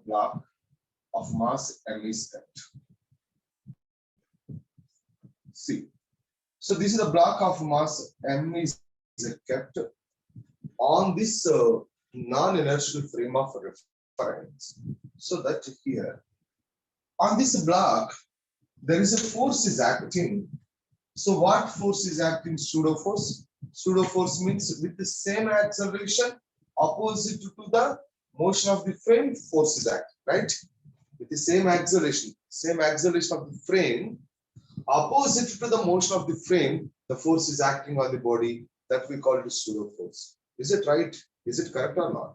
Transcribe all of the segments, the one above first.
block of mass m is kept. See, so this is the block of mass m is kept on this non-inertial frame of reference. So that here on this block there is a force is acting. So what force is acting? Pseudo force. Pseudo force means with the same acceleration opposite to the motion of the frame, force is acting, right? With the same acceleration of the frame opposite to the motion of the frame, the force is acting on the body, that we call it pseudo force. Is it right? Is it correct or not?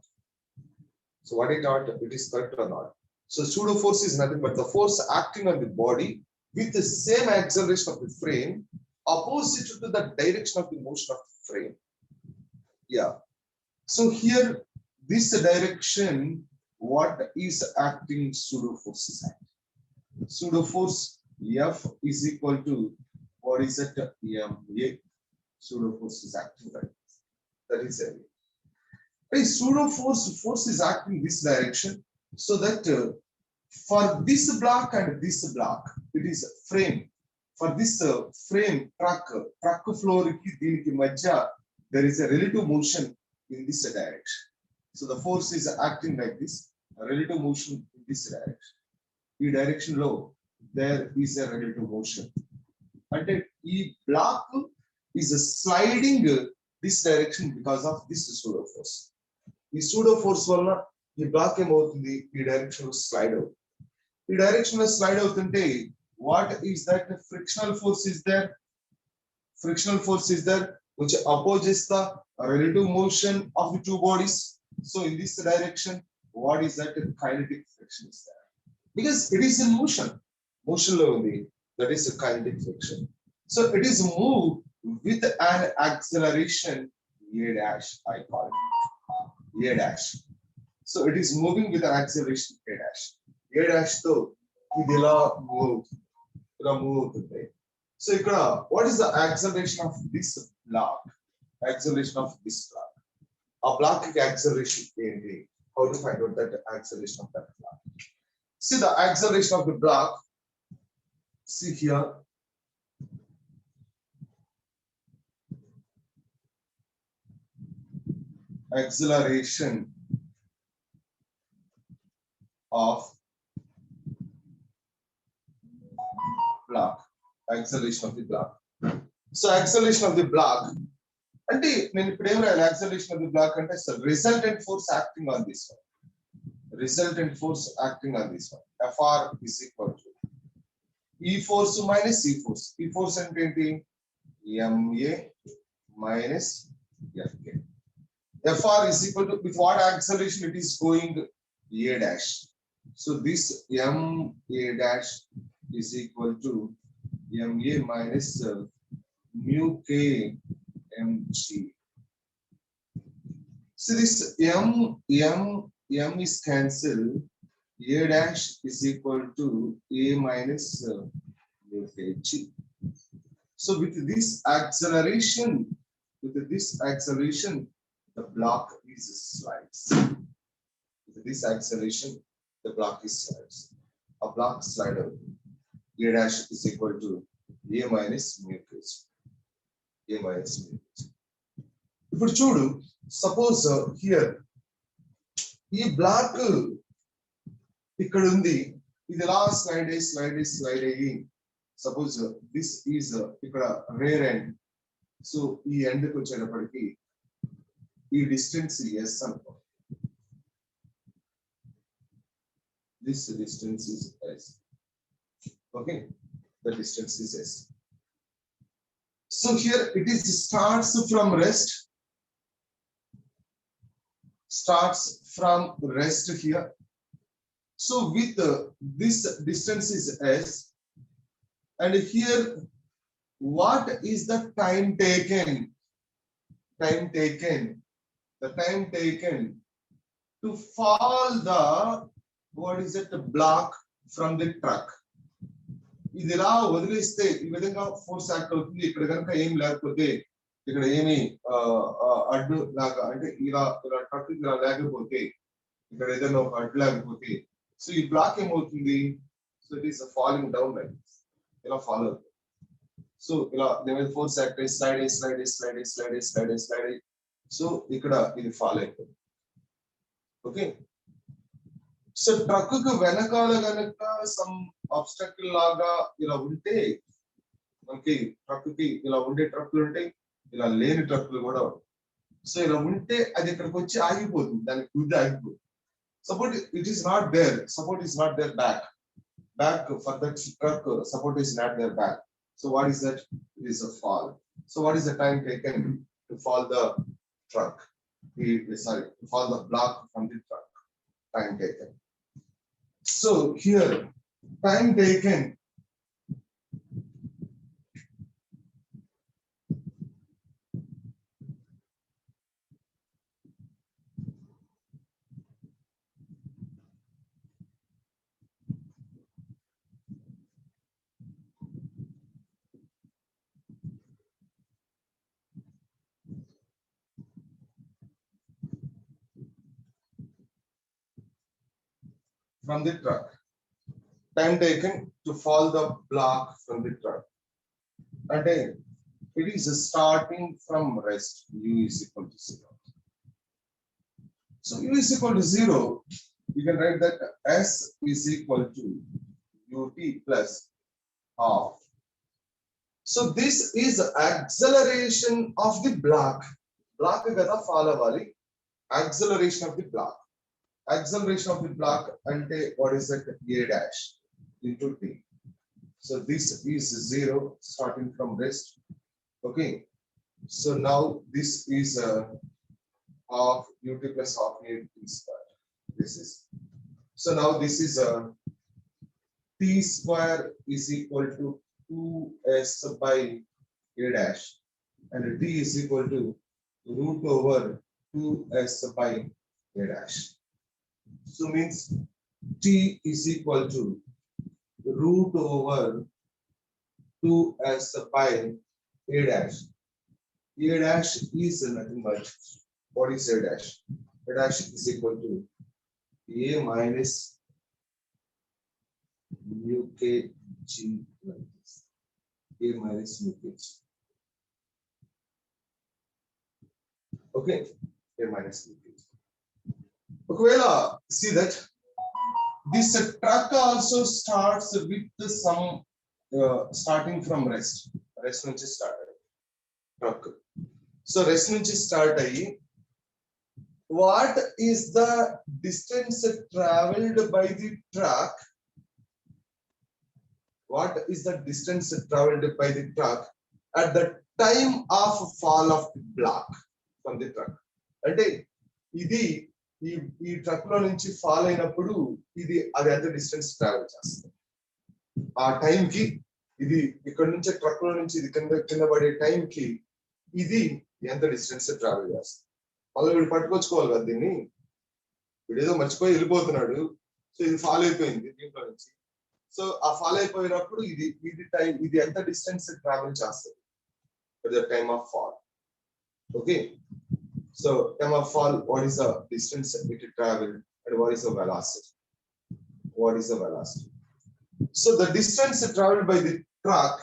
So what I thought, it is correct or not? So pseudo force is nothing but the force acting on the body with the same acceleration of the frame opposite to the direction of the motion of the frame. Yeah. So here, this direction, what is acting? Pseudo force is acting. Pseudo force F is equal to, what is it? Ma. Pseudo force is acting, right? That is it. A pseudo force is acting this direction, so that for this block and this block, it is frame. For this frame, truck floor there is a relative motion in this direction. So the force is acting like this, a relative motion in this direction. In direction low, there is a relative motion. And the block is sliding this direction because of this pseudo force. The pseudo force valla the block the direction slide out. The direction slide out ante what is that? Frictional force is there. Frictional force is there which opposes the relative motion of the two bodies. So in this direction, what is that? Kinetic friction is there. Because it is in motion. Motion only. That is a kinetic friction. So it is moved with an acceleration A dash, I call it. A dash. So it is moving with an acceleration A dash. A dash though, idila move. So what is the acceleration of this block? Acceleration of this block. A block acceleration enti. How to find out that acceleration of that block? See the acceleration of the block. See here. Acceleration of block. Acceleration of the block. So acceleration of the block. And acceleration of the block and the resultant force acting on this one. Resultant force acting on this one. Fr is equal to E force minus C force. E force and 20 Ma minus Fk. Fr is equal to with what acceleration it is going? A dash. So this Ma dash is equal to Ma minus mu k mg. So this m is cancelled. A dash is equal to A minus mu kg. So with this acceleration, the block is slides. With this acceleration, the block is slides. A block slider. A dash is equal to A minus mu kg. A minus mu kg. ఇప్పుడు చూడు suppose here ఈ black ఇక్కడ ఉంది ఇది ఎలా slide అయ్యి suppose this is ఇక్కడ rear end so ఈ ఎండ్ కి వచ్చేటప్పటికి ఈ డిస్టెన్స్ ఎస్ అనుకో this distance is S okay the distance is S so here it is starts from rest here. So with this distance is s, and here what is the time taken? The time taken to fall the what is it? The block from the truck. ఇది ఇలా వదిలేస్తే ఈ విధంగా force act అవుతుంది. ఇక్కడ కనుక ఏం లేకపోతే ఇక్కడ ఏమి అడ్డు లాగా అంటే ఇలా ట్రక్ ఇలా లేకపోతే ఇక్కడ ఏదైనా ఒక అడ్డు లేకపోతే సో ఈ బ్లాక్ ఏమవుతుంది, so it is falling down like ఇలా ఫాలో అవుతుంది. సో ఇలా దీని ఫోర్స్ యాక్ట్ అయ్యి స్లైడ్ అయ్యి స్లైడ్ అయ్యి స్లైడ్ అయ్యి స్లైడ్ అయ్యి స్లైడ్ అయ్యి స్లైడ్ అయ్యి సో ఇక్కడ ఇది ఫాలో అయిపోతుంది. ఓకే, సో ట్రక్ కు వెనకాల గనక సమ్ ఆబ్స్టకిల్ లాగా ఇలా ఉంటే మనకి ట్రక్ కి ఇలా ఉండే ట్రక్కులు ఉంటాయి, ఇలా లేని ట్రక్కులు కూడా ఉంటాయి. సో ఇలా ఉంటే అది ఇక్కడికి వచ్చి ఆగిపోతుంది, దానికి గుద్ది ఆగిపోతుంది. Support it is not there, support is not there back for that truck, support is not there back. So what is that? It is a fall. So what is the time taken to fall the truck? Sorry, to fall the block from the truck. Time taken. So here, time taken. From the truck. Time taken to fall the block from the truck. And it is starting from rest. U is equal to 0. So U is equal to 0. You can write that S is equal to UT plus half. So this is acceleration of the block. Block kada fall avali. Acceleration of the block. Acceleration of the block ante what is that? A dash into T. So this is 0 starting from rest. Okay. So now this is half ut plus half a t square. This is. So now this is t square is equal to 2s by a dash and t is equal to root over 2s by a dash. So means t is equal to root over 2s by a dash. A dash is nothing but what is a dash? A dash is equal to a minus mu k g like this. A minus mu k g. Okay, a minus mu k g. Okay, see that this truck also starts with some starting from rest. Rest nunchi start truck. So rest nunchi start ayi. What is the distance traveled by the truck? What is the distance traveled by the truck at the time of fall of the block from the truck? అంటే ఇది ఈ truck లో నుంచి fall అయినప్పుడు ఇది అది ఎంత distance travel చేస్తుంది ఆ టైం కి, ఇది ఇక్కడ నుంచి ట్రక్ లో నుంచి ఇది కింద పడే టైం కి ఇది ఎంత డిస్టెన్స్ ట్రావెల్ చేస్తుంది. మళ్ళీ వీడు పట్టుకొచ్చుకోవాలి కదా దీన్ని, వీడేదో మర్చిపోయి వెళ్ళిపోతున్నాడు. సో ఇది ఫాల్ అయిపోయింది దీంట్లో నుంచి. సో ఆ ఫాల్ అయిపోయినప్పుడు ఇది టైం, ఇది ఎంత డిస్టెన్స్ ట్రావెల్ చేస్తుంది at the time of fall. Okay, so time of fall, what is the distance it travel and what is the velocity? What is the velocity? So the distance traveled by the truck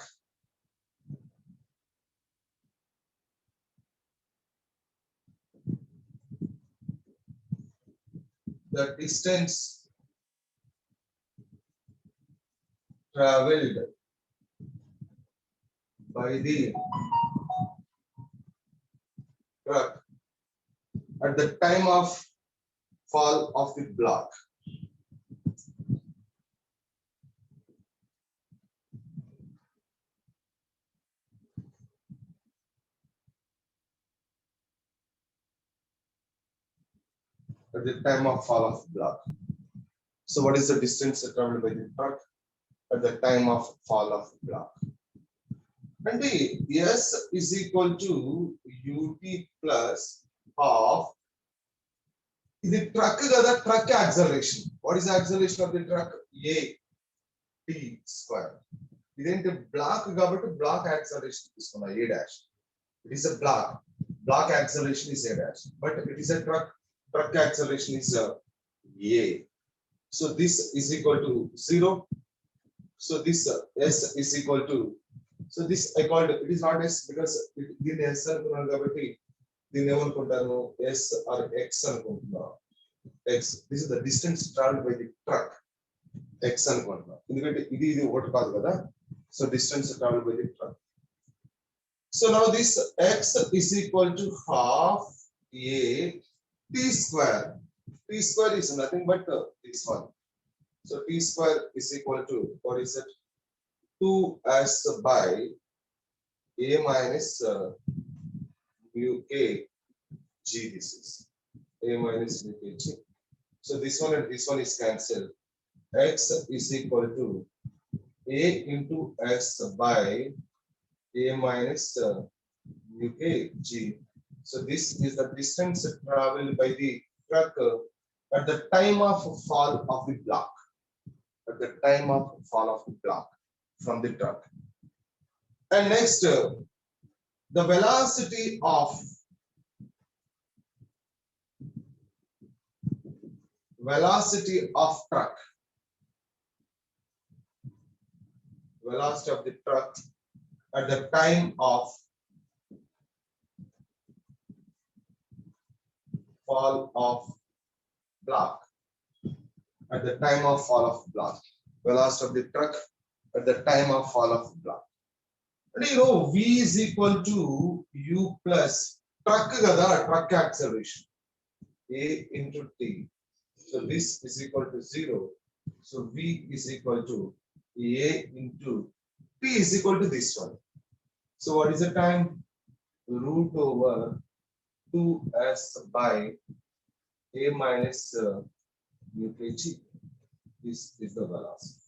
the distance traveled by the truck at the time of fall of the block. At the time of fall of the block. So what is the distance traveled by the truck at the time of fall of the block? And S is equal to ut plus half. The truck is the truck acceleration. What is the acceleration of the truck? A t square. This block block acceleration is a dash. It is a block acceleration is a dash, but it is a truck acceleration is a. So this is equal to 0. So this s is equal to, so this I called, it is not s because దీని s అనుకున్నాను కాబట్టి దీన్ని ఏమనుకుంటాను, s or x అనుకుంటున్నా. X, this is the distance traveled by the truck. X అనుకుంటున్నా ఎందుకంటే ఇది ఒకటి కాదు కదా. So distance traveled by the truck. So now this x is equal to half a t square. T square is nothing but this one. So t square is equal to, what is it? 2s by a minus mu a g. This is a minus mu a g. So this one and this one is cancelled. X is equal to a into s by a minus mu a g. So this is the distance traveled by the truck at the time of fall of the block. At the time of fall of the block from the truck. And next, the velocity of truck. Velocity of the truck at the time of fall of block. At the time of fall of block. Velocity of the truck at the time of fall of block. And you know, v is equal to u plus truck kada, truck acceleration, a into t. So this is equal to 0. So v is equal to a into t is equal to this one. So what is the time? Root over 2s by a minus mu kg. This is the velocity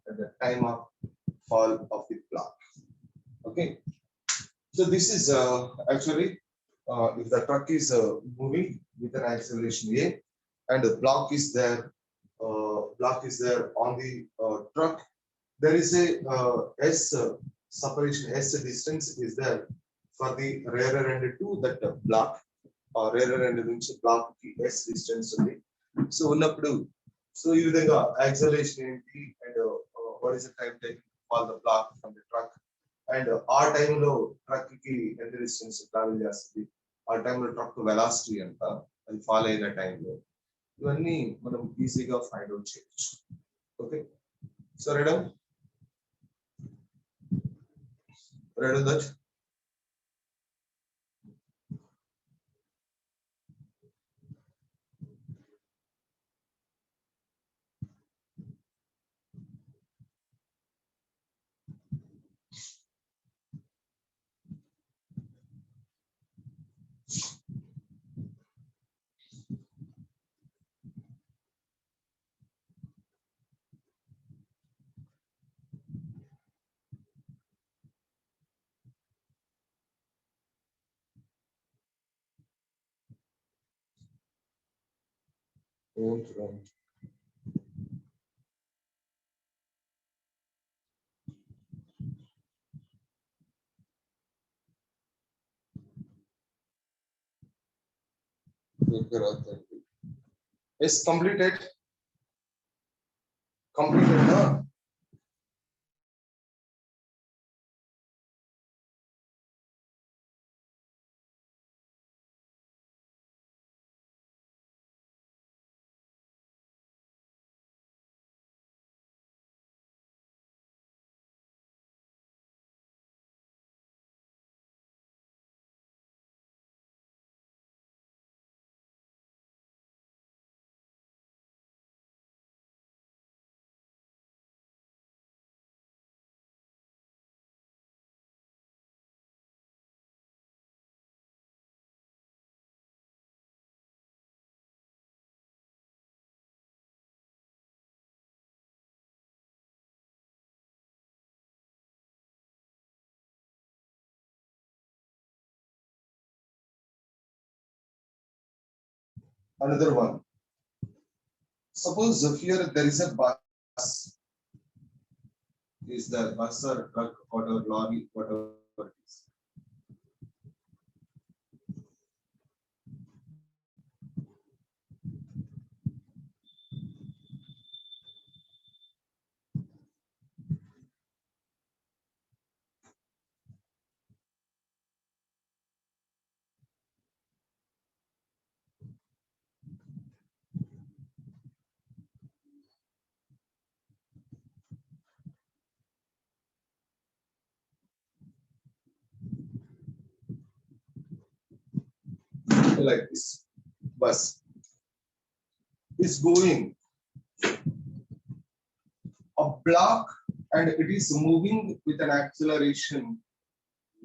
at the time of fall of the block. Okay. So this is actually if the truck is moving with an acceleration a and the block is there on the truck, there is a s separation, s distance is there for the rear end to that block, or rear end నుంచి block కి s distance ఉంది. So ఉన్నప్పుడు, so ఈ విధంగా acceleration ఏంటి and what is the time taken to fall the block from the truck, and ఆ టైంలో truck కి ఎంత డిస్టెన్స్ ట్రావెల్ చేస్తుంది, ఆ టైంలో ట్రక్ వెలాసిటీ ఎంత, అది ఫాల్ అయిన టైంలో, ఇవన్నీ మనం ఈజీగా ఫైండ్ అవుట్ చేయొచ్చు. Okay, so ready that. Is completed. Completed, huh? Another one. Suppose here there is a bus. Is the bus or truck, whatever, lorry, whatever it is. like this. Bus is going a block and it is moving with an acceleration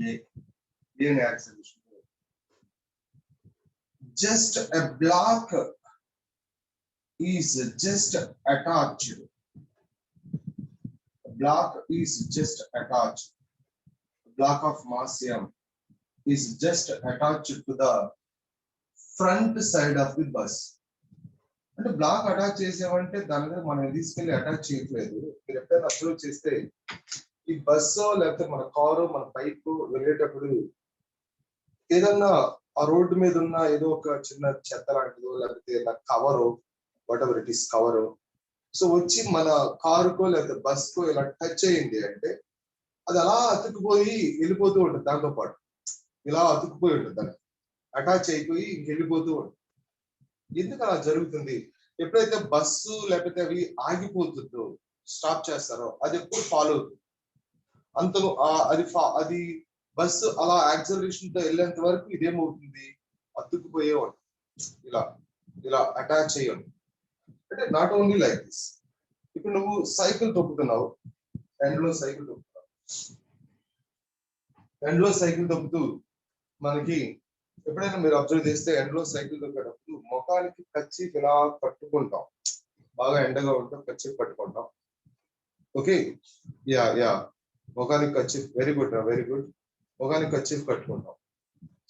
A. An acceleration. Just a block is just attached. A block is just attached. A block of mass M is just attached to the front side of the bus. అంటే black attach చేసామంటే దాని మీద మనం తీసుకెళ్ళి attach చేయట్లేదు. మీరు ఎప్పుడైనా observe చేస్తే ఈ బస్సు లేకపోతే మన కారు మన బైక్ వెళ్ళేటప్పుడు ఏదన్నా ఆ రోడ్డు మీద ఉన్న ఏదో ఒక చిన్న చెత్త లాంటిదో లేకపోతే cover what ever it is cover so వచ్చి మన కారుకో లేకపోతే బస్కో ఇలా టచ్ అయ్యింది అంటే అది అలా అతుక్కుపోయి వెళ్ళిపోతూ ఉంటుంది. దాంతో పాటు ఇలా అతుక్కుపోయి ఉంటుంది, దాన్ని అటాచ్ అయిపోయి ఇంకెళ్ళిపోతూ ఉంటుంది. ఎందుకు అలా జరుగుతుంది? ఎప్పుడైతే బస్సు లేకపోతే అవి ఆగిపోతుందో స్టాప్ చేస్తారో అది ఎప్పుడు ఫాలో అవుతుంది. అంతలో అది బస్సు అలా యాక్సలరేషన్ తో వెళ్ళేంత వరకు ఇదేమవుతుంది, అతుక్కుపోయే ఉంటుంది, ఇలా ఇలా అటాచ్ అయ్యి ఉంటుంది. అంటే నాట్ ఓన్లీ లైక్ దిస్. ఇప్పుడు నువ్వు సైకిల్ తొక్కుతున్నావు, ఎండ్లో సైకిల్ తొక్కుతున్నావు, ఎండ్లో సైకిల్ తొక్కుతూ మనకి ఎప్పుడైనా మీరు అబ్జర్వ్ చేస్తే ఎండ్లో సైకిల్ తొక్కేటప్పుడు ముఖానికి కర్చీఫ్ ఇలా పట్టుకుంటాం, బాగా ఎండగా ఉంటాం కర్చీఫ్ పట్టుకుంటాం. ఓకే, యా యా ముఖానికి kerchief, very good very good. ముఖానికి కర్చీఫ్ కట్టుకుంటాం.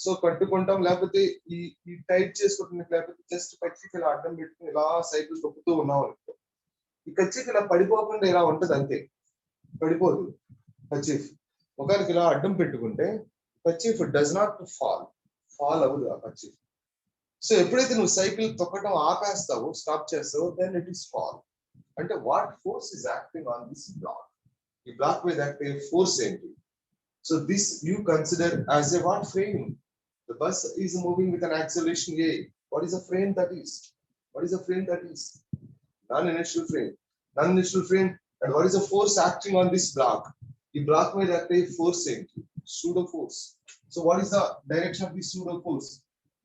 సో కట్టుకుంటాం, లేకపోతే ఈ టైట్ చేసుకుంటున్న, లేకపోతే జస్ట్ కర్చీఫ్ ఇలా అడ్డం పెట్టుకుని ఇలా సైకిల్ తొక్కుతూ ఉన్నాం అనుకో, ఈ కర్చీఫ్ ఇలా పడిపోకుండా ఇలా ఉంటది, అంతే పడిపోదు. కర్చీఫ్ ముఖానికి ఇలా అడ్డం పెట్టుకుంటే కర్చీఫ్ డస్ నాట్ ఫాల్ అవ్వదు ఆ కర్చీఫ్. సో ఎప్పుడైతే నువ్వు సైకిల్ తొక్కడం ఆపేస్తావో, స్టాప్ చేస్తావో, దెన్ ఇట్ ఈస్ ఫాల్. అంటే what force is acting on this block? ఈ బ్లాక్ మీద యాక్టివ్ ఫోర్స్ ఏంటి? So this you consider as a what frame? The bus is moving with an acceleration A. What is a frame that is? What is a frame that is? Non-inertial frame. Non-inertial frame. And what is the force acting on this block? The block may act a force entry, pseudo force. So what is the direction of the pseudo force?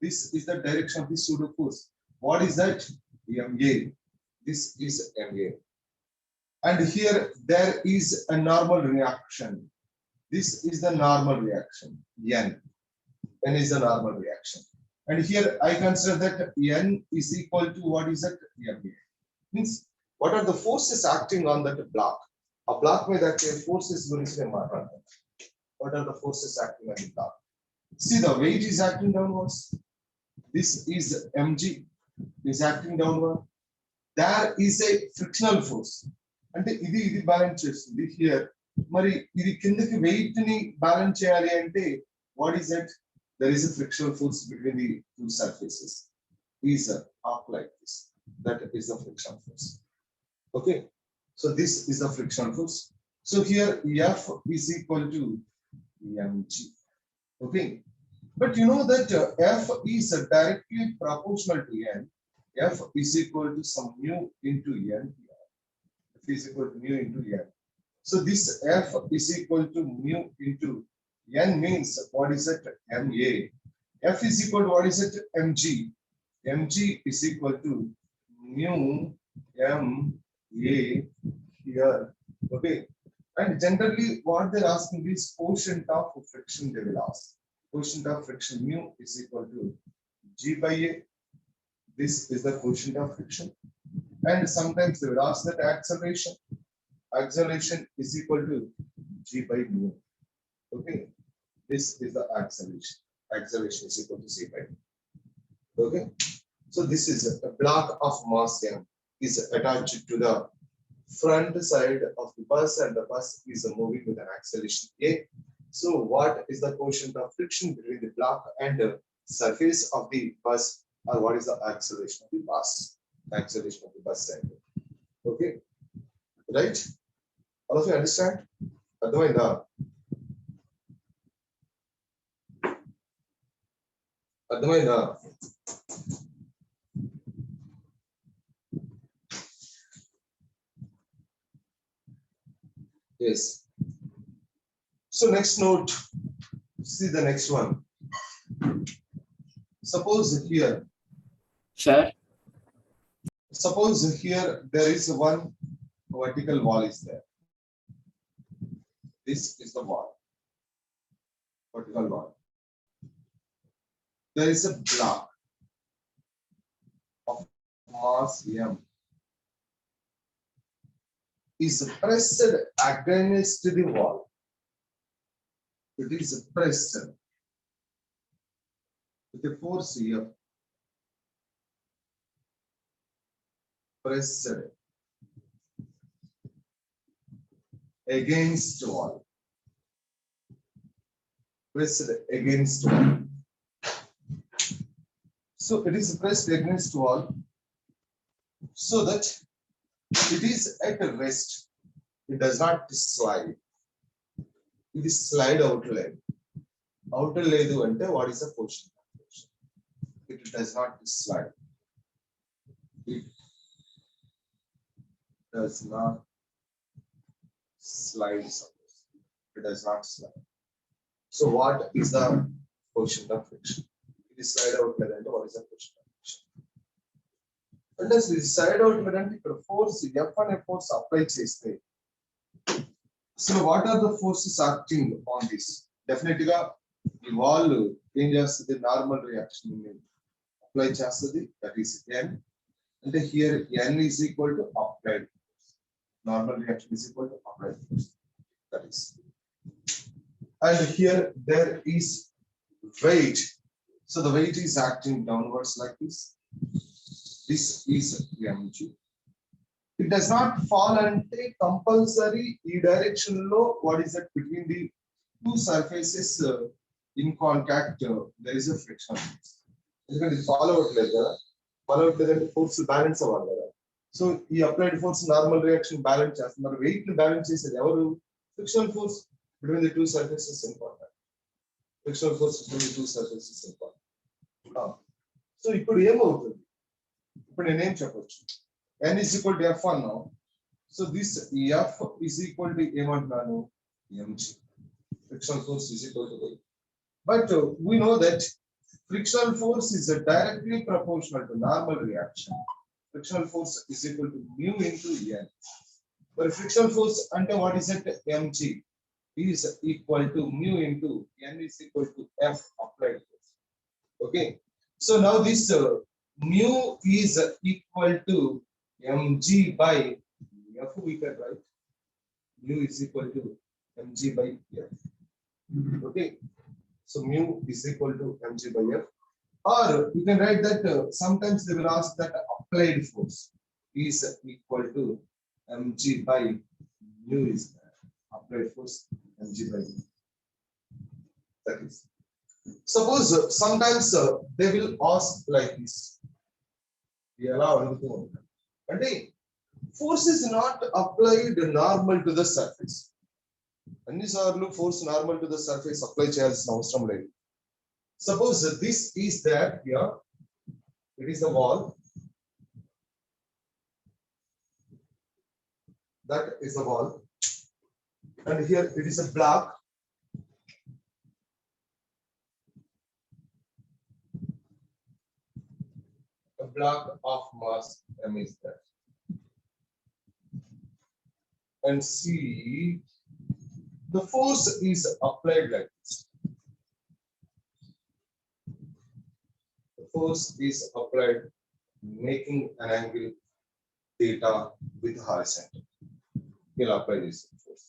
This is the direction of the pseudo force. What is that? MA. This is MA. And here there is a normal reaction. This is the normal reaction, N. N is the normal reaction. And here I consider that N is equal to what is that? MA. Means what are the forces acting on that block? A block may that forces will say what are the forces acting on the block? See, the weight is acting downwards. This is mg is acting downward. There is a frictional force. And ఇది balance చేస్తుంది here. మరి ఇది కిందకి wait ని balance చేయాలి అంటే what is that? There is a frictional force between the two surfaces. Is of like this. That is the frictional force. Okay, so this is the frictional force. So here F is equal to mg. Okay, but you know that F is directly proportional to N. F is equal to some mu into N. F is equal to mu into N. So this F is equal to mu into N means what is it? MA. F is equal to what is it? Mg. Mg is equal to mu MA here. Okay. And generally what they're asking is quotient of friction they will ask. Quotient of friction mu is equal to G by A. This is the quotient of friction. And sometimes they will ask that acceleration. Acceleration is equal to G by mu. Okay, this is the acceleration. Acceleration is equal to G by mu. Okay, so this is a block of mass M is attached to the front side of the bus, and the bus is moving with an acceleration A. So what is the quotient of friction between the block and the surface of the bus, or what is the acceleration of the bus? Acceleration of the bus side. Okay, right? All of you understand? అర్థమైందా? అర్థమైందా? Yes. So next note, see the next one. Suppose here Sir, there is one vertical wall is there. This is the wall, vertical wall. There is a block of mass m is pressed against the wall. It is pressed with the force F, pressed against wall, pressed against wall. So it is pressed against wall so that it is at rest. It does not slide. It is slide outline. Outer ledu ante what is the portion? It does not slide. It does not slide. It does not slide. So what is the portion of friction? It is slide outline ante what is the portion of friction? And as the slide outline ante ikkada force F and force apply cheste. So what are the forces acting on this? Definitely the wall changes the normal reaction apply chastity, that is N. And here N is equal to applied force. Normal reaction is equal to applied force. That is. And here there is weight. So the weight is acting downwards like this. This is mg. It does not fall ante compulsory e direction low. What is that between the two surfaces in contact? There is a friction. Because follow out force balance avalli kada. So he applied force normal reaction balance chestunnaru. Weight ni balance chesedi evaru? Frictional force between the two surfaces in contact. Frictional force between the two surfaces in contact. So ఇప్పుడు ఏమవుతుంది? ఇప్పుడు నేను ఏం చెప్పొచ్చు? N is equal to F1 now. So this F is equal to ఏమంటున్నాను? mg. Frictional force is equal to weight. But we know that frictional force is directly proportional to normal reaction. Frictional force is equal to mu into N. But frictional force ante what is it? mg is equal to mu into N is equal to F applied force. Okay. So now this mu is equal to mg by F. We can write mu is equal to mg by F. Okay. So mu is equal to mg by F. Or you can write that sometimes they will ask that applied force is equal to mg by mu is applied force mg by mu. That is. Suppose sometimes they will ask like this. ఎలా అడుగుతూ ఉంటారు అంటే force is not applied normal to the surface. అన్నిసార్లు force normal to the surface apply చేయాల్సిన అవసరం లేదు. Suppose this is that here, it is the wall, that is the wall, and here it is a block. A block of mass m is that. And see, the force is applied like this. The force is applied making an angle theta with horizontal. We'll apply this force.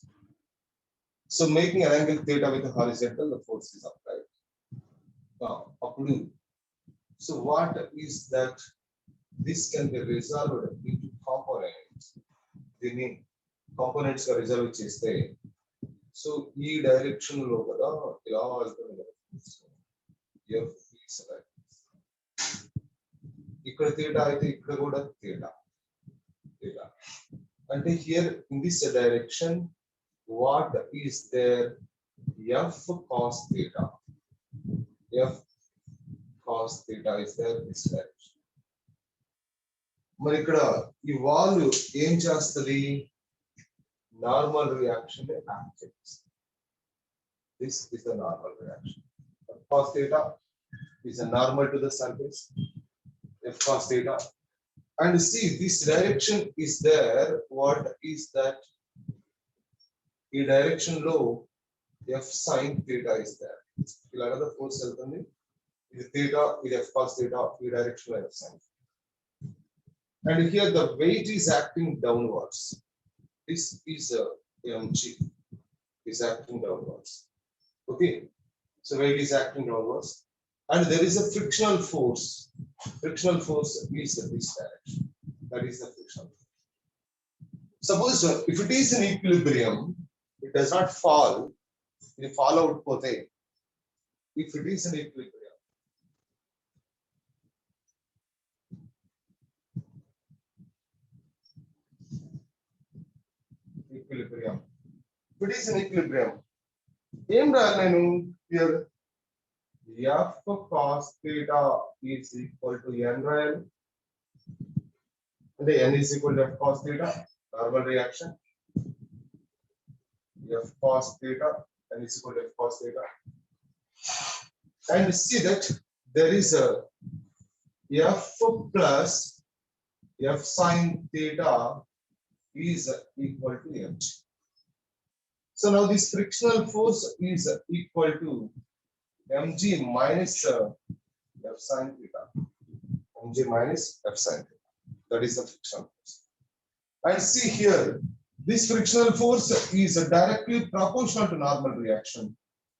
So making an angle theta with horizontal, the force is applied. Now, approved. So what is that? This can be resolved into components. The components are resolved cheste. So e direction lo kada ila veldunadi. F is like ikkada theta aithe ikkada kuda theta. And here in this direction, what is there? F cos theta. F cos theta is there this direction. మరి ఇక్కడ ఈ wall ఏం చేస్తుంది? Normal reaction act చేస్తుంది. This is the normal reaction. Cos theta is a normal to the surface, f cos theta. And see, this direction is there. What is that? The direction low f sin theta is there. Another force వెళ్తుంది. ఇది theta, ఇది f cos theta, ఈ direction లో f sin. And here the weight is acting downwards. This is mg is acting downwards. Okay, so weight is acting downwards, and there is a frictional force. Frictional force is this direction. That is the frictional force. Suppose if it is in equilibrium, it does not fall. It fall out pothe. If it is in equilibrium, equilibrium. If it is in equilibrium, ఏం రాయాలి నేను here f cos theta is equal to n రాయాలి. అంటే n is equal to f cos theta, normal reaction. F cos theta, n is equal to f cos theta. And see that there is a f plus f sin theta is equal to mg. So now this frictional force is equal to mg minus f sin theta. Mg minus f sin theta. That is the frictional force. And see here, this frictional force is directly proportional to normal reaction.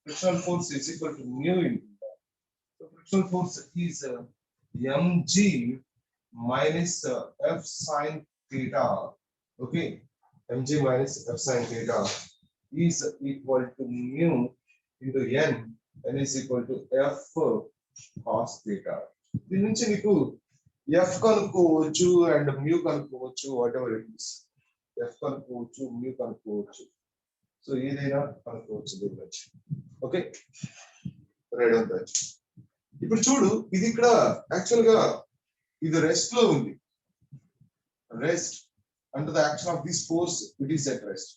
Frictional force is equal to mu into that. So frictional force is mg minus f sin theta. Okay, mg minus f sin theta is equal to mu into n. N is equal to f cos theta. దీని నుంచి మీకు f కనుక్కోవచ్చు and mu కనుక్కోవచ్చు, whatever it is. f కనుక్కోవచ్చు, mu కనుక్కోవచ్చు. So ఏదైనా కనుక్కోవచ్చు దీని నుంచి. Okay, right on that. ఇప్పుడు చూడు, ఇది ఇక్కడ యాక్చువల్ గా ఇది రెస్ట్ లో ఉంది. Rest under the action of this force, it is at rest.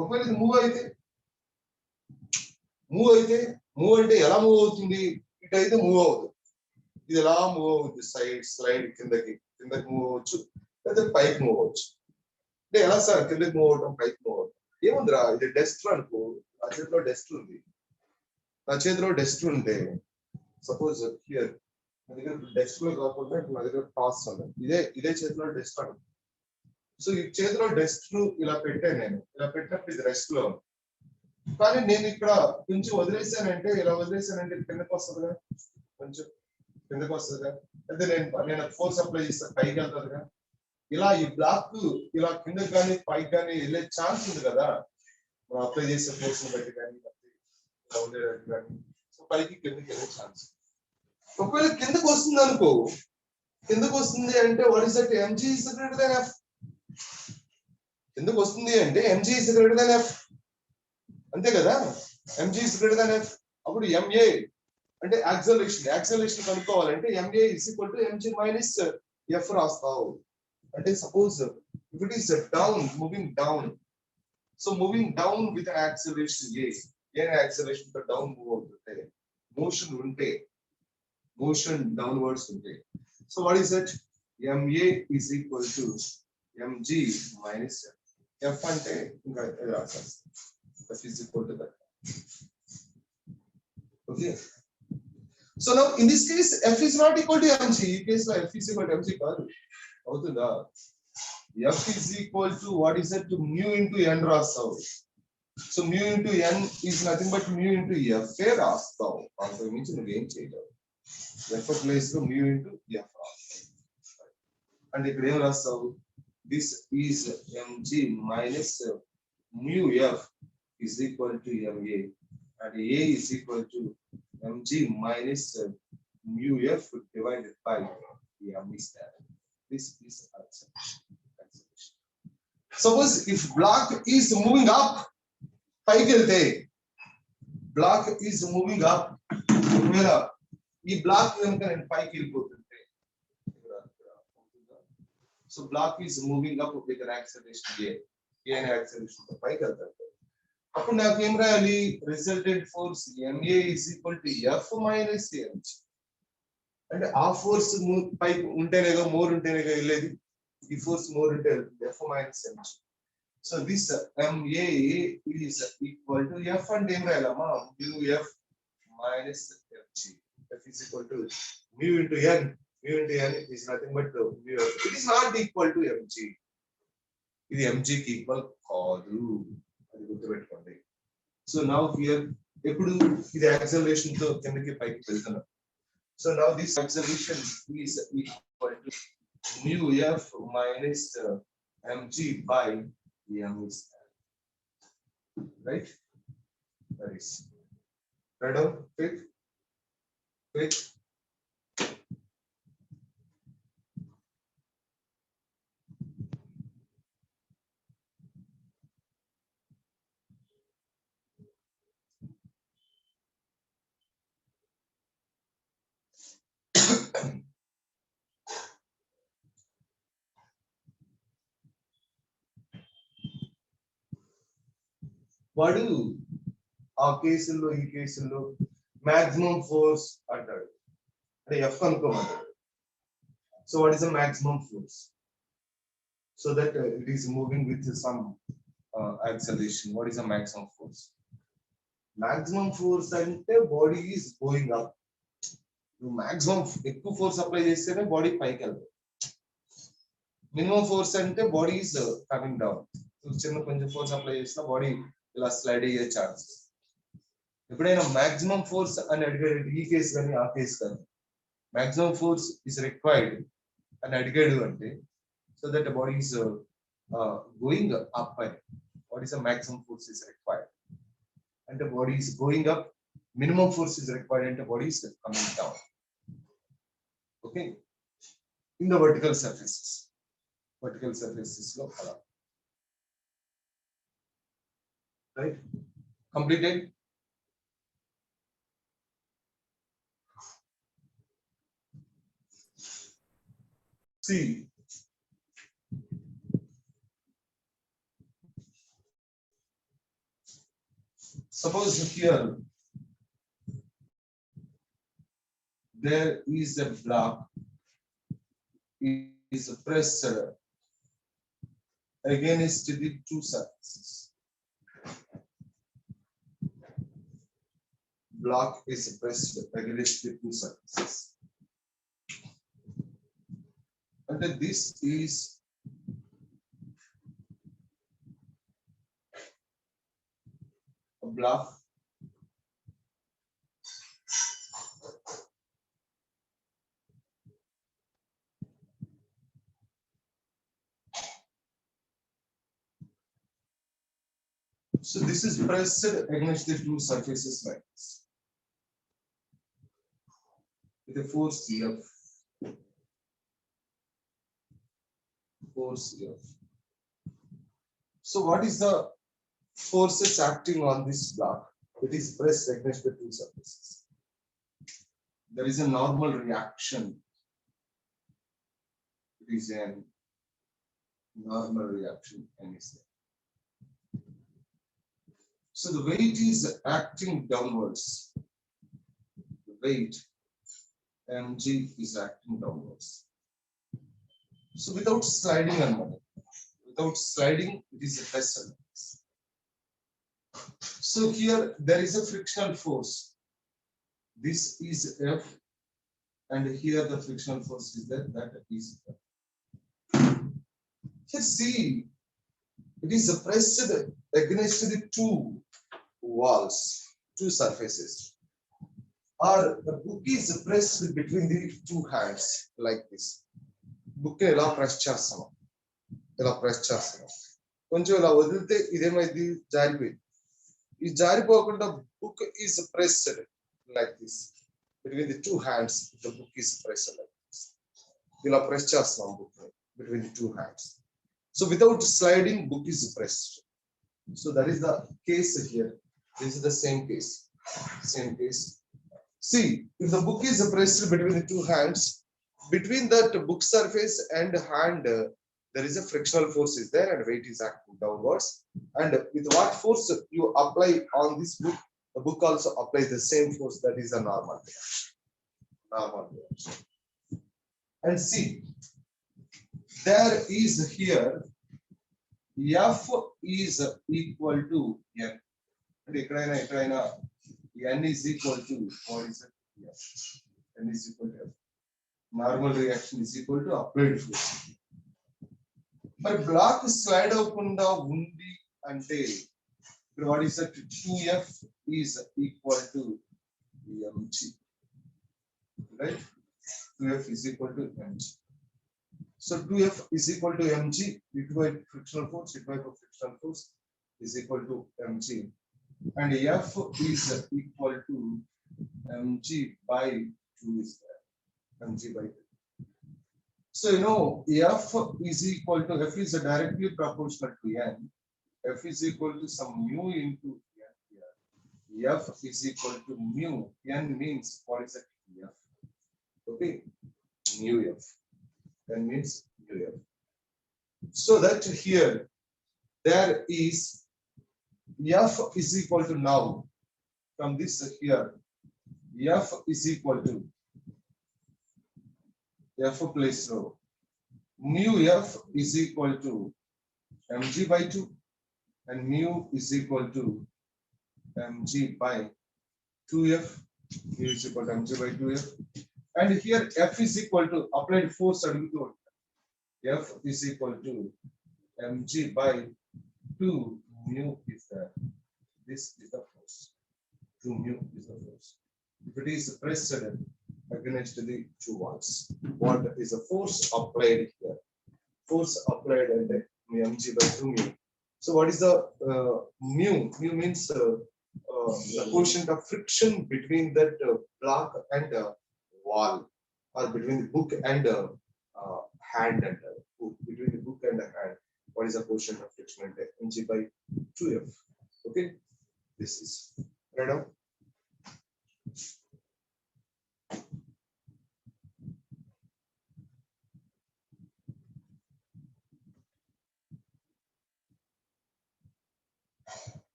ఒకవేళ ఇది మూవ్ అయితే మూవ్ అంటే ఎలా మూవ్ అవుతుంది? ఇటు అయితే మూవ్ అవుతుంది, ఇది ఎలా మూవ్ అవుతుంది? స్లైడ్ కిందకి మూవ్ అవ్వచ్చు, లేదా పైకి మూవ్ అవ్వచ్చు. అంటే ఎలా సార్ కిందకి మూవ్ అవడం, పైకి మూవ్ అవడం? ఏముందిరా, ఇది డస్ట్ అనుకో, నా చేతిలో డస్ట్ ఉంది. నా చేతిలో డస్ట్ ఉంటే సపోజ్ హియర్ నా దగ్గర డస్ట్ లో కాకుండా నా దగ్గర టాస్ ఉంది, ఇదే చేతిలో డస్ట్ అనుకో. సో ఈ చేతిలో డస్ట్ ను ఇలా పెట్టాను నేను, ఇలా పెట్టినప్పుడు ఇది రెస్ట్ లో ఉంది. కానీ నేను ఇక్కడ కొంచెం వదిలేసానంటే, ఇలా వదిలేసానంటే కిందకి వస్తుందిగా, కొంచెం కిందకి వస్తుందిగా. అయితే నేను ఫోర్స్ అప్లై చేస్తాను, పైకి వెళ్తుందిగా. ఇలా ఈ బ్లాక్ ఇలా కిందకి కానీ పైకి కానీ వెళ్ళే ఛాన్స్ ఉంది కదా, మనం అప్లై చేసే ఫోర్స్ బట్టి కానీ ఇలా ఉండేటట్టు కానీ. సో పైకి కిందకి వెళ్ళే ఛాన్స్. ఒకవేళ కిందకి వస్తుంది అనుకో, కిందకి వస్తుంది అంటే what is that? mg is greater than f. ఎందుకు వస్తుంది అంటే mg is greater than f, అంతే కదా? mg is greater than f. అప్పుడు ma అంటే యాక్సలరేషన్ కనుక్కోవాలంటే ma is equal to mg minus f రాస్తావు. అంటే suppose if it is down, moving down, so moving down with an acceleration a, acceleration తో down move అవుతుంటే, motion downwards ఉంటే, so what is that? ma is equal to mg minus f అంటే ఇంకా రాస్తాం, f is equal to that. Okay, so now in this case f is not equal to mg. ఈ case లో f is equal to mg కాదు, అవుతుందా? f is equal to what is that? To mu into n రాస్తావు. So mu into n is nothing but mu into f ఏ రాస్తావు. అంతకు మించి నువ్వేం చేయలేవు. f ప్లేస్ లో mu into f రాస్తావు. అంటే ఇక్కడ ఏం రాస్తావు? This is mg minus mu f is equal to ma, and a is equal to mg minus mu f divided by m is that. This is acceleration. Suppose if block is moving up, పైకి వెళ్తే black is moving up, ఒకవేళ ఈ black కనుక నేను పైకి వెళ్ళిపోతుంటే, so block is moving up with an acceleration a అనే acceleration తో పైకి వెళ్తాడు. అప్పుడు నాకు ఏం రాయాలి? Resultant force ma is equal to f minus mg. అంటే ఆ ఫోర్స్ పైకి ఉంటేనేగా మోర్ ఉంటేనేగా వెళ్ళేది. ఈ ఫోర్స్ మోర్ ఉంటే F minus mg. So this MA is equal to F and ఏం రాయాలమ్మా mu F minus mg. F is equal to mu into n. Mu into n is nothing but mu F. It is not equal to mg. ఇది mg కి equal కాదు, అది గుర్తుపెట్టుకోండి. So now here ఎప్పుడు ఇది acceleration తో కిందకి పైకి వెళ్తున్నాం. So now this acceleration is equal to mu F minus mg by m is right. That is right down. Quick. వాడు ఆ కేసుల్లో ఈ కేసుల్లో మాక్సిమం ఫోర్స్ అంటాడు, అంటే ఎఫ్ అనుకోమంటాడు. So what is the maximum force? So that it is moving with some acceleration. What is the maximum force? Maximum force అంటే body is going up. నువ్వు మాక్సిమం ఎక్కువ ఫోర్స్ అప్లై చేస్తేనే body పైకి వెళ్తుంది. Minimum force అంటే body is coming down. చిన్న కొంచెం force apply చేసినా బాడీ ఇలా స్లైడ్ అయ్యే ఛాన్సెస్. ఎప్పుడైనా మాక్సిమం ఫోర్స్ అని అడిగాడు, ఈ కేసు కానీ ఆ కేసు కానీ మాక్సిమం ఫోర్స్ ఇస్ రిక్వైర్డ్ అని అడిగాడు అంటే, so that body is going up అని. What is the maximum force is required అంటే body is going up. Minimum force is required అంటే body is coming down. Okay, in the vertical surfaces లో అలా. Right? Completed? See, suppose here there is a block is pressed against the two surfaces. Block is pressed against the two surfaces. And this is a block. So this is pressed against the two surfaces like this, with a force F. So what is the forces acting on this block? It is pressed against the two surfaces. There is a normal reaction. It is a normal reaction. So the weight is acting downwards. The weight mg is acting downwards. So without sliding, it is a pressure. So here there is a frictional force. This is F, and here the frictional force is there. That is F. Here see, it is pressed against the two walls, two surfaces. Or the book is pressed between the two hands like this. Book ఇలా press చేస్తాం, కొంచెం ఇలా వదిలితే ఇదేమైంది, జారిపోయింది. ఈ జారిపోకుండా book is pressed like this between the two hands. The book is pressed like this. ఇలా ప్రెస్ చేస్తున్నాం book between the two hands. So without sliding book is pressed. So that is the case here. This is the same case. See, if the book is pressed between the two hands, between that book surface and hand, there is a frictional force is there and weight is acting downwards. And with what force you apply on this book, the book also applies the same force. That is a normal reaction. normal reaction. And see, there is here F is equal to N. N is equal to what is it? F. N is equal to F. Normal reaction is equal to applied force. మరి black slide అవ్వకుండా ఉంది అంటే ఇప్పుడు what is that 2F is equal to mg, right? 2F is equal to mg. So 2F is equal to mg, equal frictional force, equal to frictional force is equal to mg, and F is equal to mg by 2 is there, mg by 2. So you know F is equal to, F is directly proportional to N. F is equal to some mu into N here. F is equal to mu. N means what is that? F. Okay, mu F. N means mu F. So that here there is F is equal to, now from this here F is equal to F place rho. Mu F is equal to mg by 2 and mu is equal to mg by 2F. Mu is equal to mg by 2F. And here F is equal to applied force adugutu. F is equal to mg by 2 mu is there. This is the force. 2 mu is the force. If it is pressed against the 2 walls, what is the force applied here? Force applied at mg by 2 mu. So what is the mu? Mu means the quotient of friction between that block and wall, or between the book and hand and book, between the book and the hand. What is the quotient of friction at mg by 2F? Okay, this is right now.